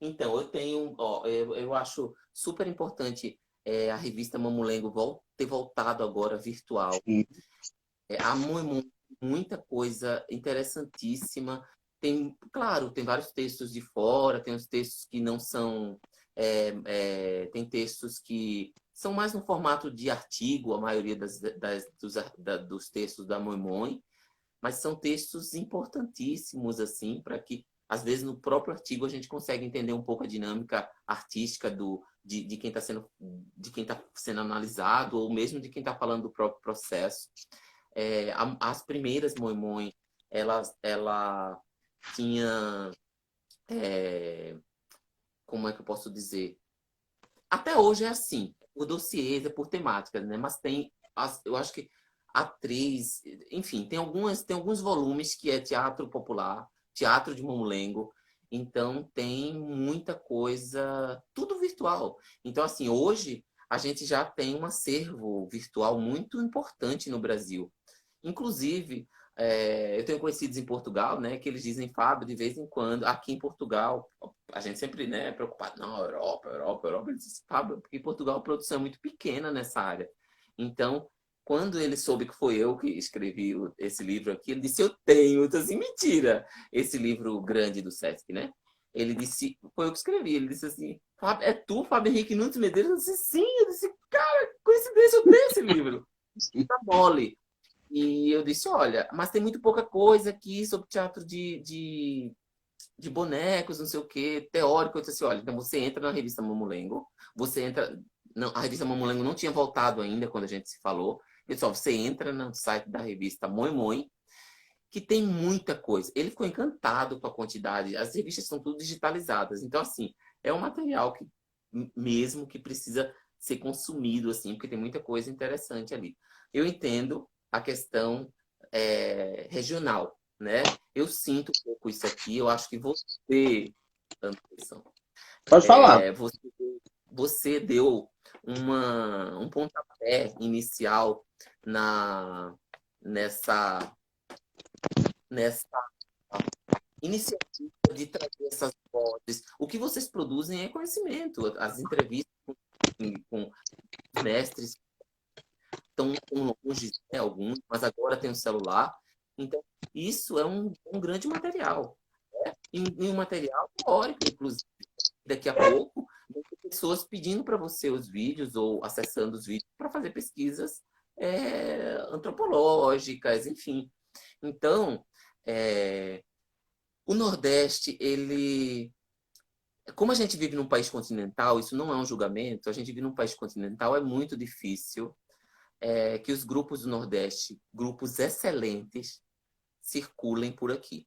Então, eu tenho, ó, eu acho super importante a revista Mamulengo ter voltado agora virtual. Há muita coisa interessantíssima. Tem, claro, tem vários textos de fora, tem os textos que não são. Tem textos que são mais no formato de artigo, a maioria dos textos da Moimoi, mas são textos importantíssimos, assim, para que, às vezes, no próprio artigo a gente consegue entender um pouco a dinâmica artística de quem está sendo analisado, ou mesmo de quem está falando do próprio processo. As primeiras Moimoi, ela tinha... como é que eu posso dizer? Até hoje é assim, por dossiês, por temáticas, né? Mas eu acho que atriz, enfim, tem alguns volumes que é teatro popular, teatro de mamulengo, então tem muita coisa, tudo virtual. Então, assim, hoje a gente já tem um acervo virtual muito importante no Brasil. Inclusive, eu tenho conhecidos em Portugal, né, que eles dizem, Fábio, de vez em quando, aqui em Portugal, a gente sempre, né, é preocupado, não, Europa. Eles dizem, Fábio, porque em Portugal a produção é muito pequena nessa área. Então, quando ele soube que foi eu que escrevi esse livro aqui, ele disse, eu tenho. Eu disse assim, mentira! Esse livro grande do Sesc, né? Ele disse, foi eu que escrevi. Ele disse assim, é tu, Fábio Henrique Nunes Medeiros? Eu disse, sim. Eu disse, cara, coincidência, eu tenho esse livro. Tá mole. E eu disse, olha, mas tem muito pouca coisa aqui sobre teatro de bonecos, não sei o quê, teórico. Eu disse assim, olha, então você entra na revista Mamulengo, você entra... Não, a revista Mamulengo não tinha voltado ainda quando a gente se falou. Eu disse, ó, você entra no site da revista Moi, que tem muita coisa. Ele ficou encantado com a quantidade. As revistas são tudo digitalizadas. Então, assim, é um material que mesmo que precisa ser consumido, assim, porque tem muita coisa interessante ali. Eu entendo a questão regional, né? Eu sinto um pouco isso aqui. Eu acho que você, Anderson, Pode falar. Você deu um pontapé inicial nessa iniciativa de trazer essas vozes. O que vocês produzem é conhecimento. As entrevistas com os mestres estão longe, né, alguns, mas agora tem o celular. Então, isso é um grande material. Né? E um material teórico, inclusive. Daqui a pouco, vão ter pessoas pedindo para você os vídeos ou acessando os vídeos para fazer pesquisas antropológicas, enfim. Então, o Nordeste, como a gente vive num país continental, isso não é um julgamento, a gente vive num país continental, é muito difícil que os grupos do Nordeste, grupos excelentes, circulem por aqui.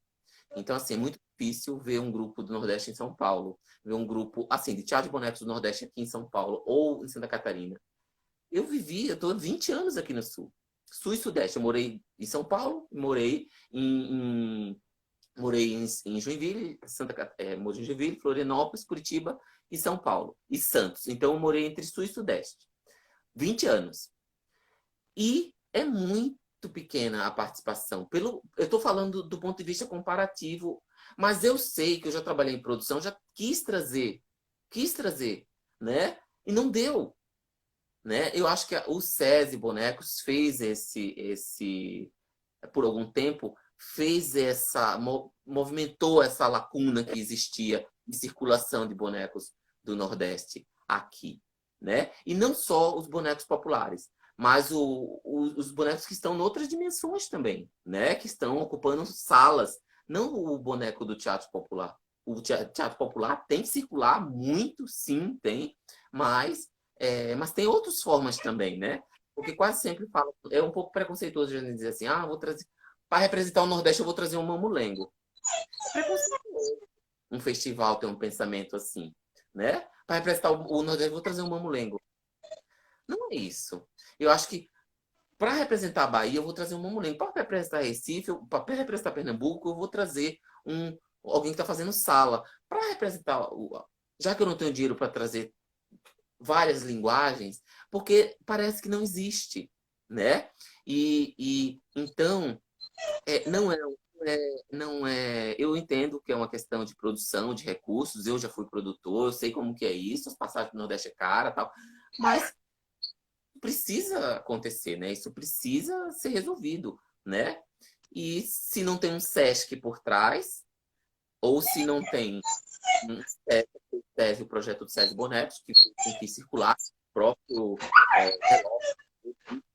Então, assim, é muito difícil ver um grupo do Nordeste em São Paulo, ver um grupo, assim, de teatro de bonecos do Nordeste aqui em São Paulo ou em Santa Catarina. Eu estou há 20 anos aqui no Sul. Sul e Sudeste. Eu morei em São Paulo, morei em Joinville, morei em Joinville, Florianópolis, Curitiba e São Paulo. E Santos. Então, eu morei entre Sul e Sudeste. 20 anos. E é muito pequena a participação. Eu estou falando do ponto de vista comparativo, mas eu sei que eu já trabalhei em produção, já quis trazer, né? E não deu, né? Eu acho que o SESI Bonecos fez por algum tempo, movimentou essa lacuna que existia de circulação de bonecos do Nordeste aqui, né? E não só os bonecos populares, mas os bonecos que estão em outras dimensões também, né? Que estão ocupando salas, não o boneco do teatro popular. O teatro popular tem que circular muito, sim, tem, mas tem outras formas também, né? Porque quase sempre fala, é um pouco preconceituoso a gente dizer assim, vou trazer, para representar o Nordeste eu vou trazer um mamulengo. É preconceituoso um festival ter um pensamento assim, né? Para representar o Nordeste eu vou trazer um mamulengo. Não é isso. Eu acho que para representar a Bahia, eu vou trazer um mamulengo. Para representar Recife, para representar Pernambuco, eu vou trazer alguém que está fazendo sala. Para representar... Já que eu não tenho dinheiro para trazer várias linguagens, porque parece que não existe, né? Então, não é... Eu entendo que é uma questão de produção, de recursos. Eu já fui produtor, eu sei como que é isso. As passagens do Nordeste é cara, tal. Mas precisa acontecer, né? Isso precisa ser resolvido, né? E se não tem um SESC por trás, ou se não tem o projeto do SESC Bonecos, que tem que circular, próprio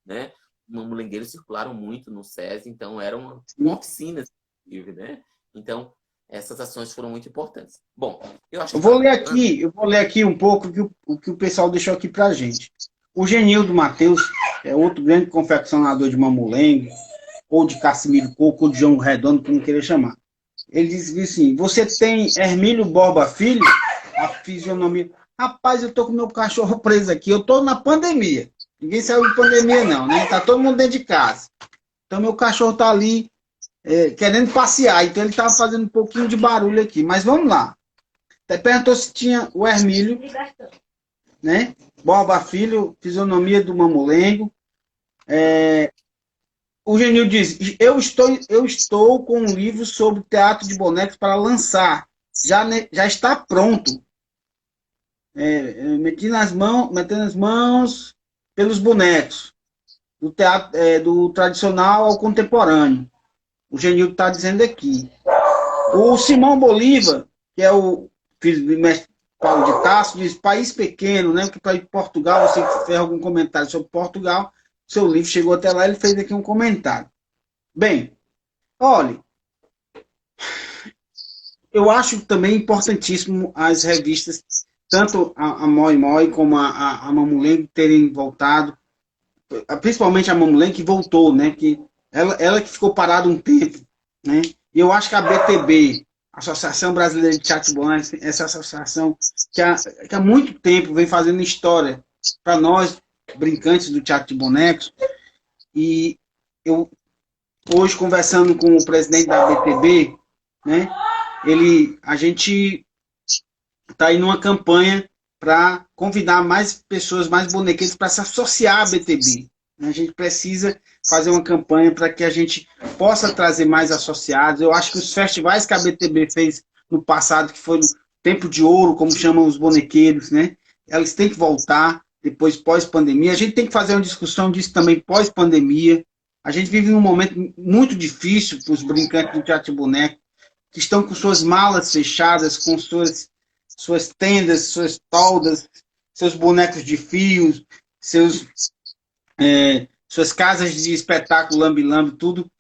né? Mamulengueiros circularam muito no SESI, então era uma oficina, inclusive, né? Então, essas ações foram muito importantes. Bom, eu acho que eu vou ler aqui um pouco o que o pessoal deixou aqui pra gente. O Genildo Matheus é outro grande confeccionador de mamulengo, ou de Cassimiro Coco, ou de João Redondo, como querer chamar. Ele disse assim: você tem Hermílio Borba Filho? A fisionomia. Rapaz, eu tô com meu cachorro preso aqui, eu tô na pandemia. Ninguém saiu de pandemia, não, né? Tá todo mundo dentro de casa. Então, meu cachorro tá ali querendo passear, então ele tava fazendo um pouquinho de barulho aqui. Mas vamos lá. Até perguntou se tinha o Hermílio, né? Borba Filho, fisionomia do mamulengo. O Genil diz: eu estou com um livro sobre teatro de bonecos para lançar. Já está pronto. Meti nas mãos pelos bonecos. Do teatro, do tradicional ao contemporâneo. O Genil está dizendo aqui. O Simão Bolívar, que é o filho do mestre Paulo de Tarso, diz: país pequeno, né? Que para ir para Portugal, você que fez algum comentário sobre Portugal, seu livro chegou até lá, ele fez aqui um comentário. Bem, olha, eu acho também importantíssimo as revistas, tanto a Moi Moi como a Mamulengo, terem voltado, principalmente a Mamulengo, que voltou, né? Que ela que ficou parada um tempo, né? E eu acho que a BTB, Associação Brasileira de Teatro Bonecos, essa associação que há muito tempo vem fazendo história para nós, brincantes do teatro de bonecos, e eu, hoje, conversando com o presidente da BTB, né, a gente está aí numa campanha para convidar mais pessoas, mais bonequeiros para se associar à BTB. A gente precisa fazer uma campanha para que a gente possa trazer mais associados. Eu acho que os festivais que a BTB fez no passado, que foi no Tempo de Ouro, como chamam os bonequeiros, né? Elas têm que voltar depois, pós-pandemia. A gente tem que fazer uma discussão disso também pós-pandemia. A gente vive num momento muito difícil para os brincantes do teatro de boneco, que estão com suas malas fechadas, com suas tendas, suas toldas, seus bonecos de fios, suas casas de espetáculo lambi-lambi, tudo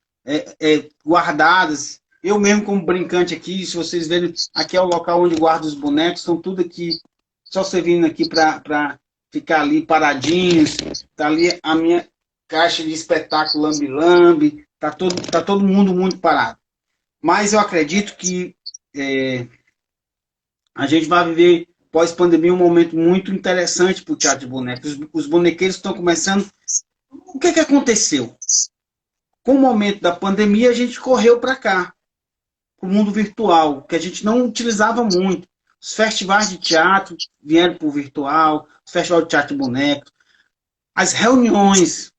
guardadas. Eu mesmo, como brincante aqui, se vocês verem, aqui é o local onde guardo os bonecos, estão tudo aqui, só você vindo aqui para ficar ali paradinhos. Está ali a minha caixa de espetáculo lambi-lambi, tá todo mundo muito parado. Mas eu acredito que a gente vai viver, pós-pandemia, um momento muito interessante para o teatro de bonecos. Os bonequeiros estão começando. O que aconteceu? Com o momento da pandemia, a gente correu para cá, para o mundo virtual, que a gente não utilizava muito. Os festivais de teatro vieram para o virtual, os festivais de teatro de bonecos, as reuniões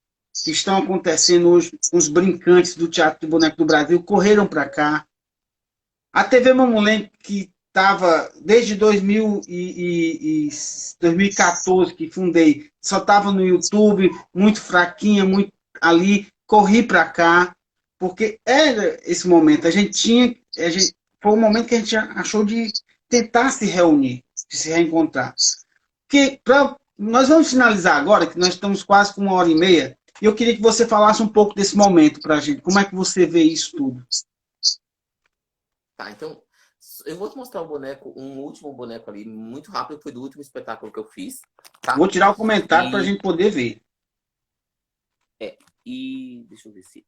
que estão acontecendo hoje com os brincantes do teatro de boneco do Brasil correram para cá. A TV Mamulengo, que estava desde 2014 que fundei, só estava no YouTube, muito fraquinha, muito ali, corri para cá, porque era esse momento, foi o momento que a gente achou de tentar se reunir, de se reencontrar. Nós vamos finalizar agora, que nós estamos quase com 1h30, e eu queria que você falasse um pouco desse momento para a gente, como é que você vê isso tudo? Tá, então, eu vou te mostrar um último boneco ali, muito rápido, foi do último espetáculo que eu fiz. Tá? Vou tirar o comentário para a gente poder ver. E deixa eu ver se...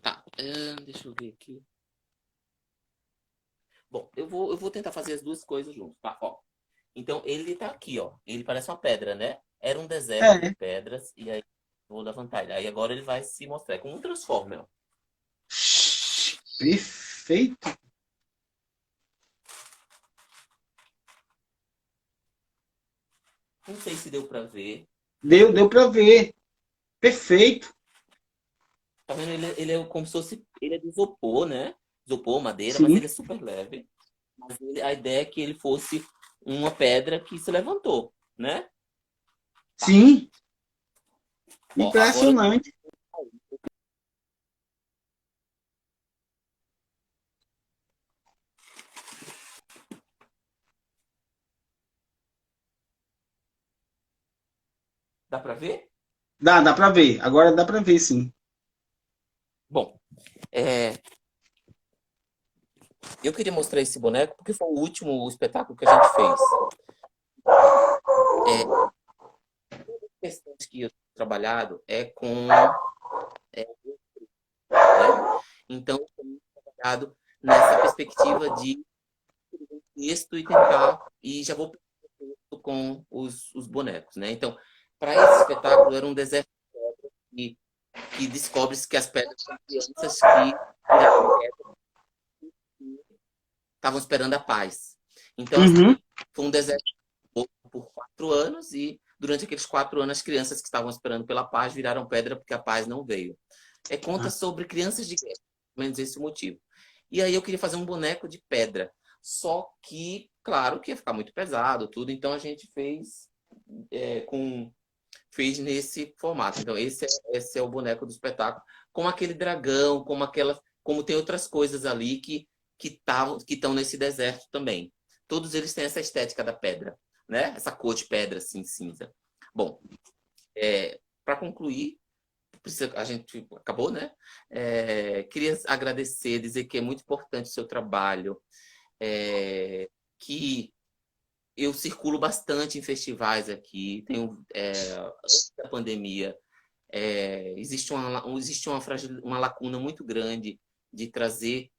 Tá, deixa eu ver aqui. Bom, eu vou tentar fazer as duas coisas juntos, tá? Ó, então, ele tá aqui, ó. Ele parece uma pedra, né? Era um deserto de pedras, e aí vou levantar ele. Aí agora ele vai se mostrar como um Transformer. Perfeito. Não sei se deu pra ver. Deu pra ver. Perfeito. Tá vendo? Ele é como se fosse... Ele é de isopor, né? Isopor, madeira, Sim. mas ele é super leve. Mas a ideia é que ele fosse uma pedra que se levantou, né? Sim. Ó, impressionante. Dá para ver? Dá pra ver. Agora dá pra ver, sim. Bom, eu queria mostrar esse boneco porque foi o último espetáculo que a gente fez. Questões que eu tenho trabalhado é com, né? Então, eu tenho trabalhado nessa perspectiva de texto e tentar, e já vou com os bonecos, né? Então, para esse espetáculo era um deserto que, que descobre-se que as pedras são crianças que estavam esperando a paz. Então, Uhum. assim, foi um deserto por 4 anos e durante aqueles 4 anos as crianças que estavam esperando pela paz viraram pedra porque a paz não veio. Conta sobre crianças de guerra, pelo menos esse o motivo. E aí eu queria fazer um boneco de pedra, só que, claro, que ia ficar muito pesado, tudo, então a gente fez nesse formato. Então esse é o boneco do espetáculo, com aquele dragão, como tem outras coisas ali que estão nesse deserto também. Todos eles têm essa estética da pedra, né? Essa cor de pedra assim cinza. Bom, para concluir, a gente acabou, né? Queria agradecer, dizer que é muito importante o seu trabalho, que eu circulo bastante em festivais aqui, antes da pandemia, existe uma lacuna muito grande de trazer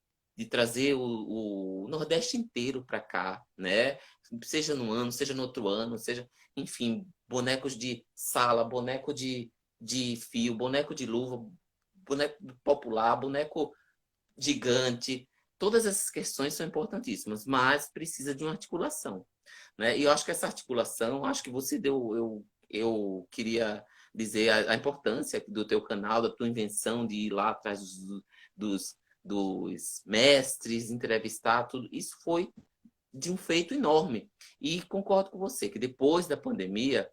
o Nordeste inteiro para cá, né? Seja no ano, seja no outro ano, seja, enfim, bonecos de sala, boneco de fio, boneco de luva, boneco popular, boneco gigante. Todas essas questões são importantíssimas, mas precisa de uma articulação, né? E eu acho que essa articulação, acho que você deu, eu queria dizer a importância do teu canal, da tua invenção de ir lá atrás dos, dos mestres, entrevistar, tudo. Isso foi de um feito enorme. E concordo com você que depois da pandemia,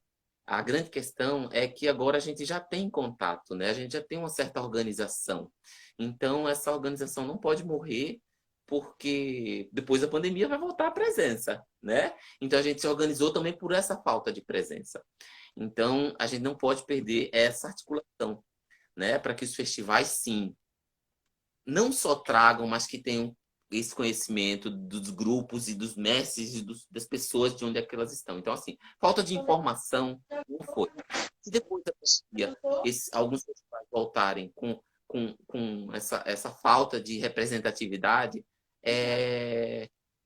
a grande questão é que agora a gente já tem contato, né? A gente já tem uma certa organização. Então, essa organização não pode morrer porque depois da pandemia vai voltar a presença, né? Então, a gente se organizou também por essa falta de presença. Então, a gente não pode perder essa articulação, né? Para que os festivais, sim, não só tragam, mas que tenham esse conhecimento dos grupos e dos mestres e das pessoas de onde é que elas estão. Então, assim, falta de informação não foi. Se depois da pandemia alguns festivais voltarem com essa falta de representatividade,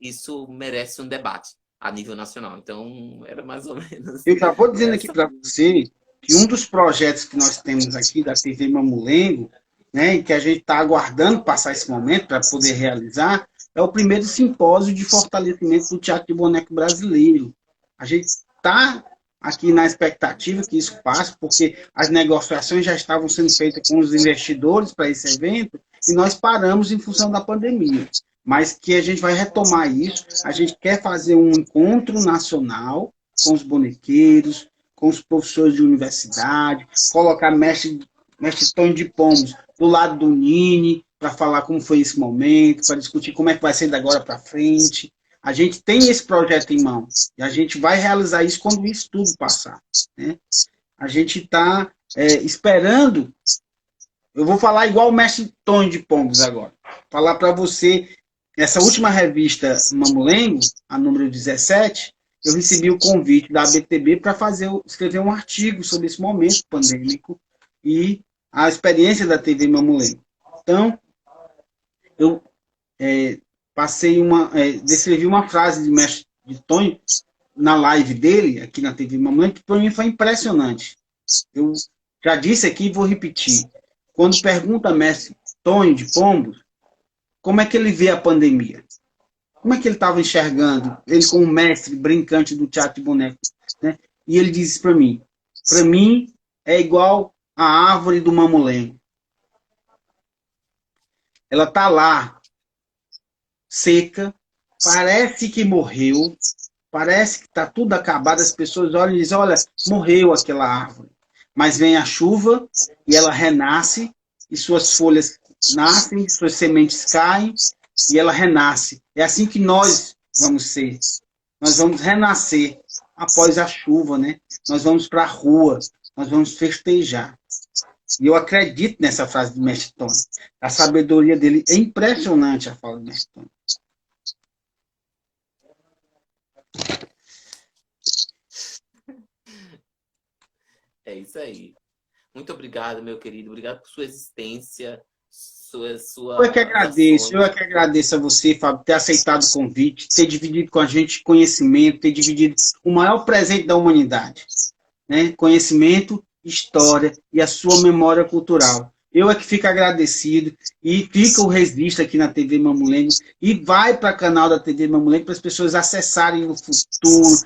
isso merece um debate a nível nacional. Então, era mais ou menos Eu já vou dizendo aqui essa. para você que um dos projetos que nós temos aqui da TV Mamulengo, né, e que a gente está aguardando passar esse momento para poder realizar, é o primeiro simpósio de fortalecimento do teatro de boneco brasileiro. A gente está aqui na expectativa que isso passe, porque as negociações já estavam sendo feitas com os investidores para esse evento e nós paramos em função da pandemia. Mas que a gente vai retomar isso, a gente quer fazer um encontro nacional com os bonequeiros, com os professores de universidade, colocar mestre Tony de Pomos do lado do Nini, para falar como foi esse momento, para discutir como é que vai ser da agora para frente. A gente tem esse projeto em mão e a gente vai realizar isso quando isso tudo passar, né? A gente está esperando. Eu vou falar igual o mestre Tony de Pomos agora. Falar para você, essa última revista Mamulengo, a número 17, eu recebi o convite da ABTB para escrever um artigo sobre esse momento pandêmico e a experiência da TV Mamulengo. Então, eu descrevi uma frase de mestre de Tony na live dele, aqui na TV Mamulengo, que para mim foi impressionante. Eu já disse aqui e vou repetir. Quando pergunta a mestre Tony de Pombos, como é que ele vê a pandemia? Como é que ele estava enxergando? Ele como mestre brincante do teatro de boneco, né? E ele disse para mim é igual a árvore do mamulengo. Ela está lá, seca, parece que morreu, parece que está tudo acabado, as pessoas olham e dizem, olha, morreu aquela árvore. Mas vem a chuva e ela renasce, e suas folhas nascem, suas sementes caem, e ela renasce. É assim que nós vamos ser. Nós vamos renascer após a chuva, né? Nós vamos para a rua, nós vamos festejar. E eu acredito nessa frase do Mestre Tony. A sabedoria dele é impressionante, a fala do Mestre Tony. É isso aí. Muito obrigado, meu querido. Obrigado por sua existência, Eu é que agradeço a você, Fábio, ter aceitado o convite, ter dividido com a gente conhecimento, ter dividido o maior presente da humanidade, né? Conhecimento, história e a sua memória cultural. Eu é que fico agradecido e fica o registro aqui na TV Mamulengo e vai para o canal da TV Mamulengo para as pessoas acessarem no futuro.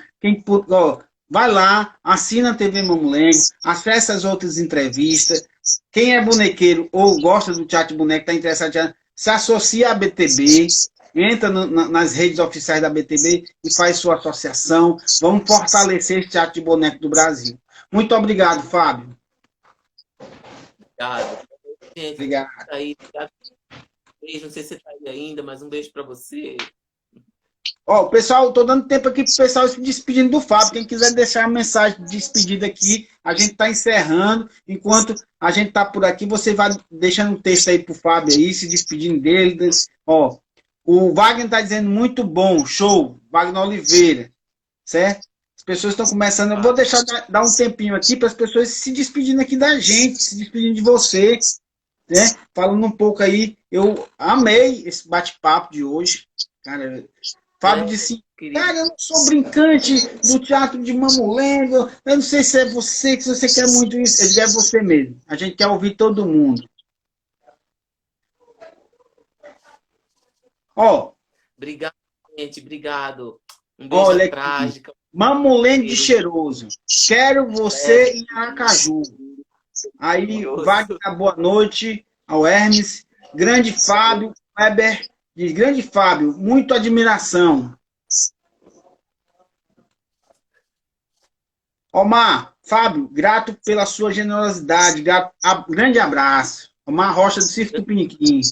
Vai lá, assina a TV Mamulengo, acessa as outras entrevistas. Quem é bonequeiro ou gosta do teatro de boneco, está interessado, se associa à BTB, entra nas redes oficiais da BTB e faz sua associação. Vamos fortalecer esse teatro de boneco do Brasil. Muito obrigado, Fábio. Obrigado. Gente, obrigado. Aí, beijo, não sei se você está aí ainda, mas um beijo para você. Ó, pessoal, estou dando tempo aqui para o pessoal se despedindo do Fábio. Quem quiser deixar uma mensagem de despedida aqui, a gente está encerrando. Enquanto a gente está por aqui, você vai deixando um texto aí para o Fábio aí, se despedindo dele. Ó, o Wagner está dizendo muito bom, show, Wagner Oliveira, certo? As pessoas estão começando. Eu vou deixar dar um tempinho aqui para as pessoas se despedindo aqui da gente, se despedindo de você, né? Falando um pouco aí. Eu amei esse bate-papo de hoje, cara. Fábio disse, cara, eu não sou brincante do teatro de Mamulengo, eu não sei se é você, se você quer muito isso. Ele é você mesmo. A gente quer ouvir todo mundo. Ó. Obrigado, gente, obrigado. Um beijo. Olha aqui, Mamulengo de Cheiroso. Quero você em Aracaju. Aí, Wagner, boa noite ao Hermes. Grande Fábio, Weber. Diz, grande Fábio, muito admiração. Omar, Fábio, grato pela sua generosidade. Grande abraço. Omar Rocha, do Circo Tupiniquim.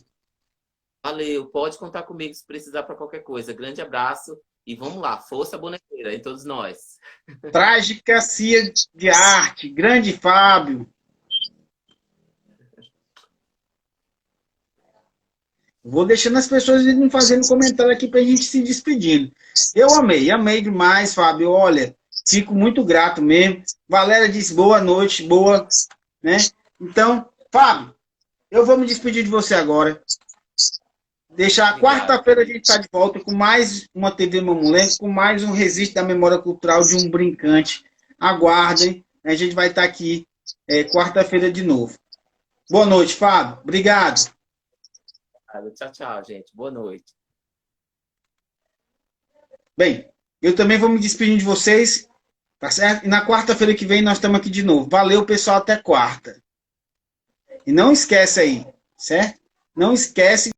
Valeu, pode contar comigo se precisar para qualquer coisa. Grande abraço e vamos lá. Força bonequeira em todos nós. Trágica Cia de Arte. Grande Fábio. Vou deixando as pessoas fazendo comentário aqui para a gente se despedindo. Eu amei demais, Fábio. Olha, fico muito grato mesmo. Valéria disse boa noite, boa, né? Então, Fábio, eu vou me despedir de você agora. Deixar quarta-feira a gente está de volta com mais uma TV Mamulengo, com mais um registro da memória cultural de um brincante. Aguardem, a gente vai estar aqui quarta-feira de novo. Boa noite, Fábio. Obrigado. Tchau, tchau, gente. Boa noite. Bem, eu também vou me despedir de vocês, tá certo? E na quarta-feira que vem nós estamos aqui de novo. Valeu, pessoal, até quarta. E não esquece aí, certo? Não esquece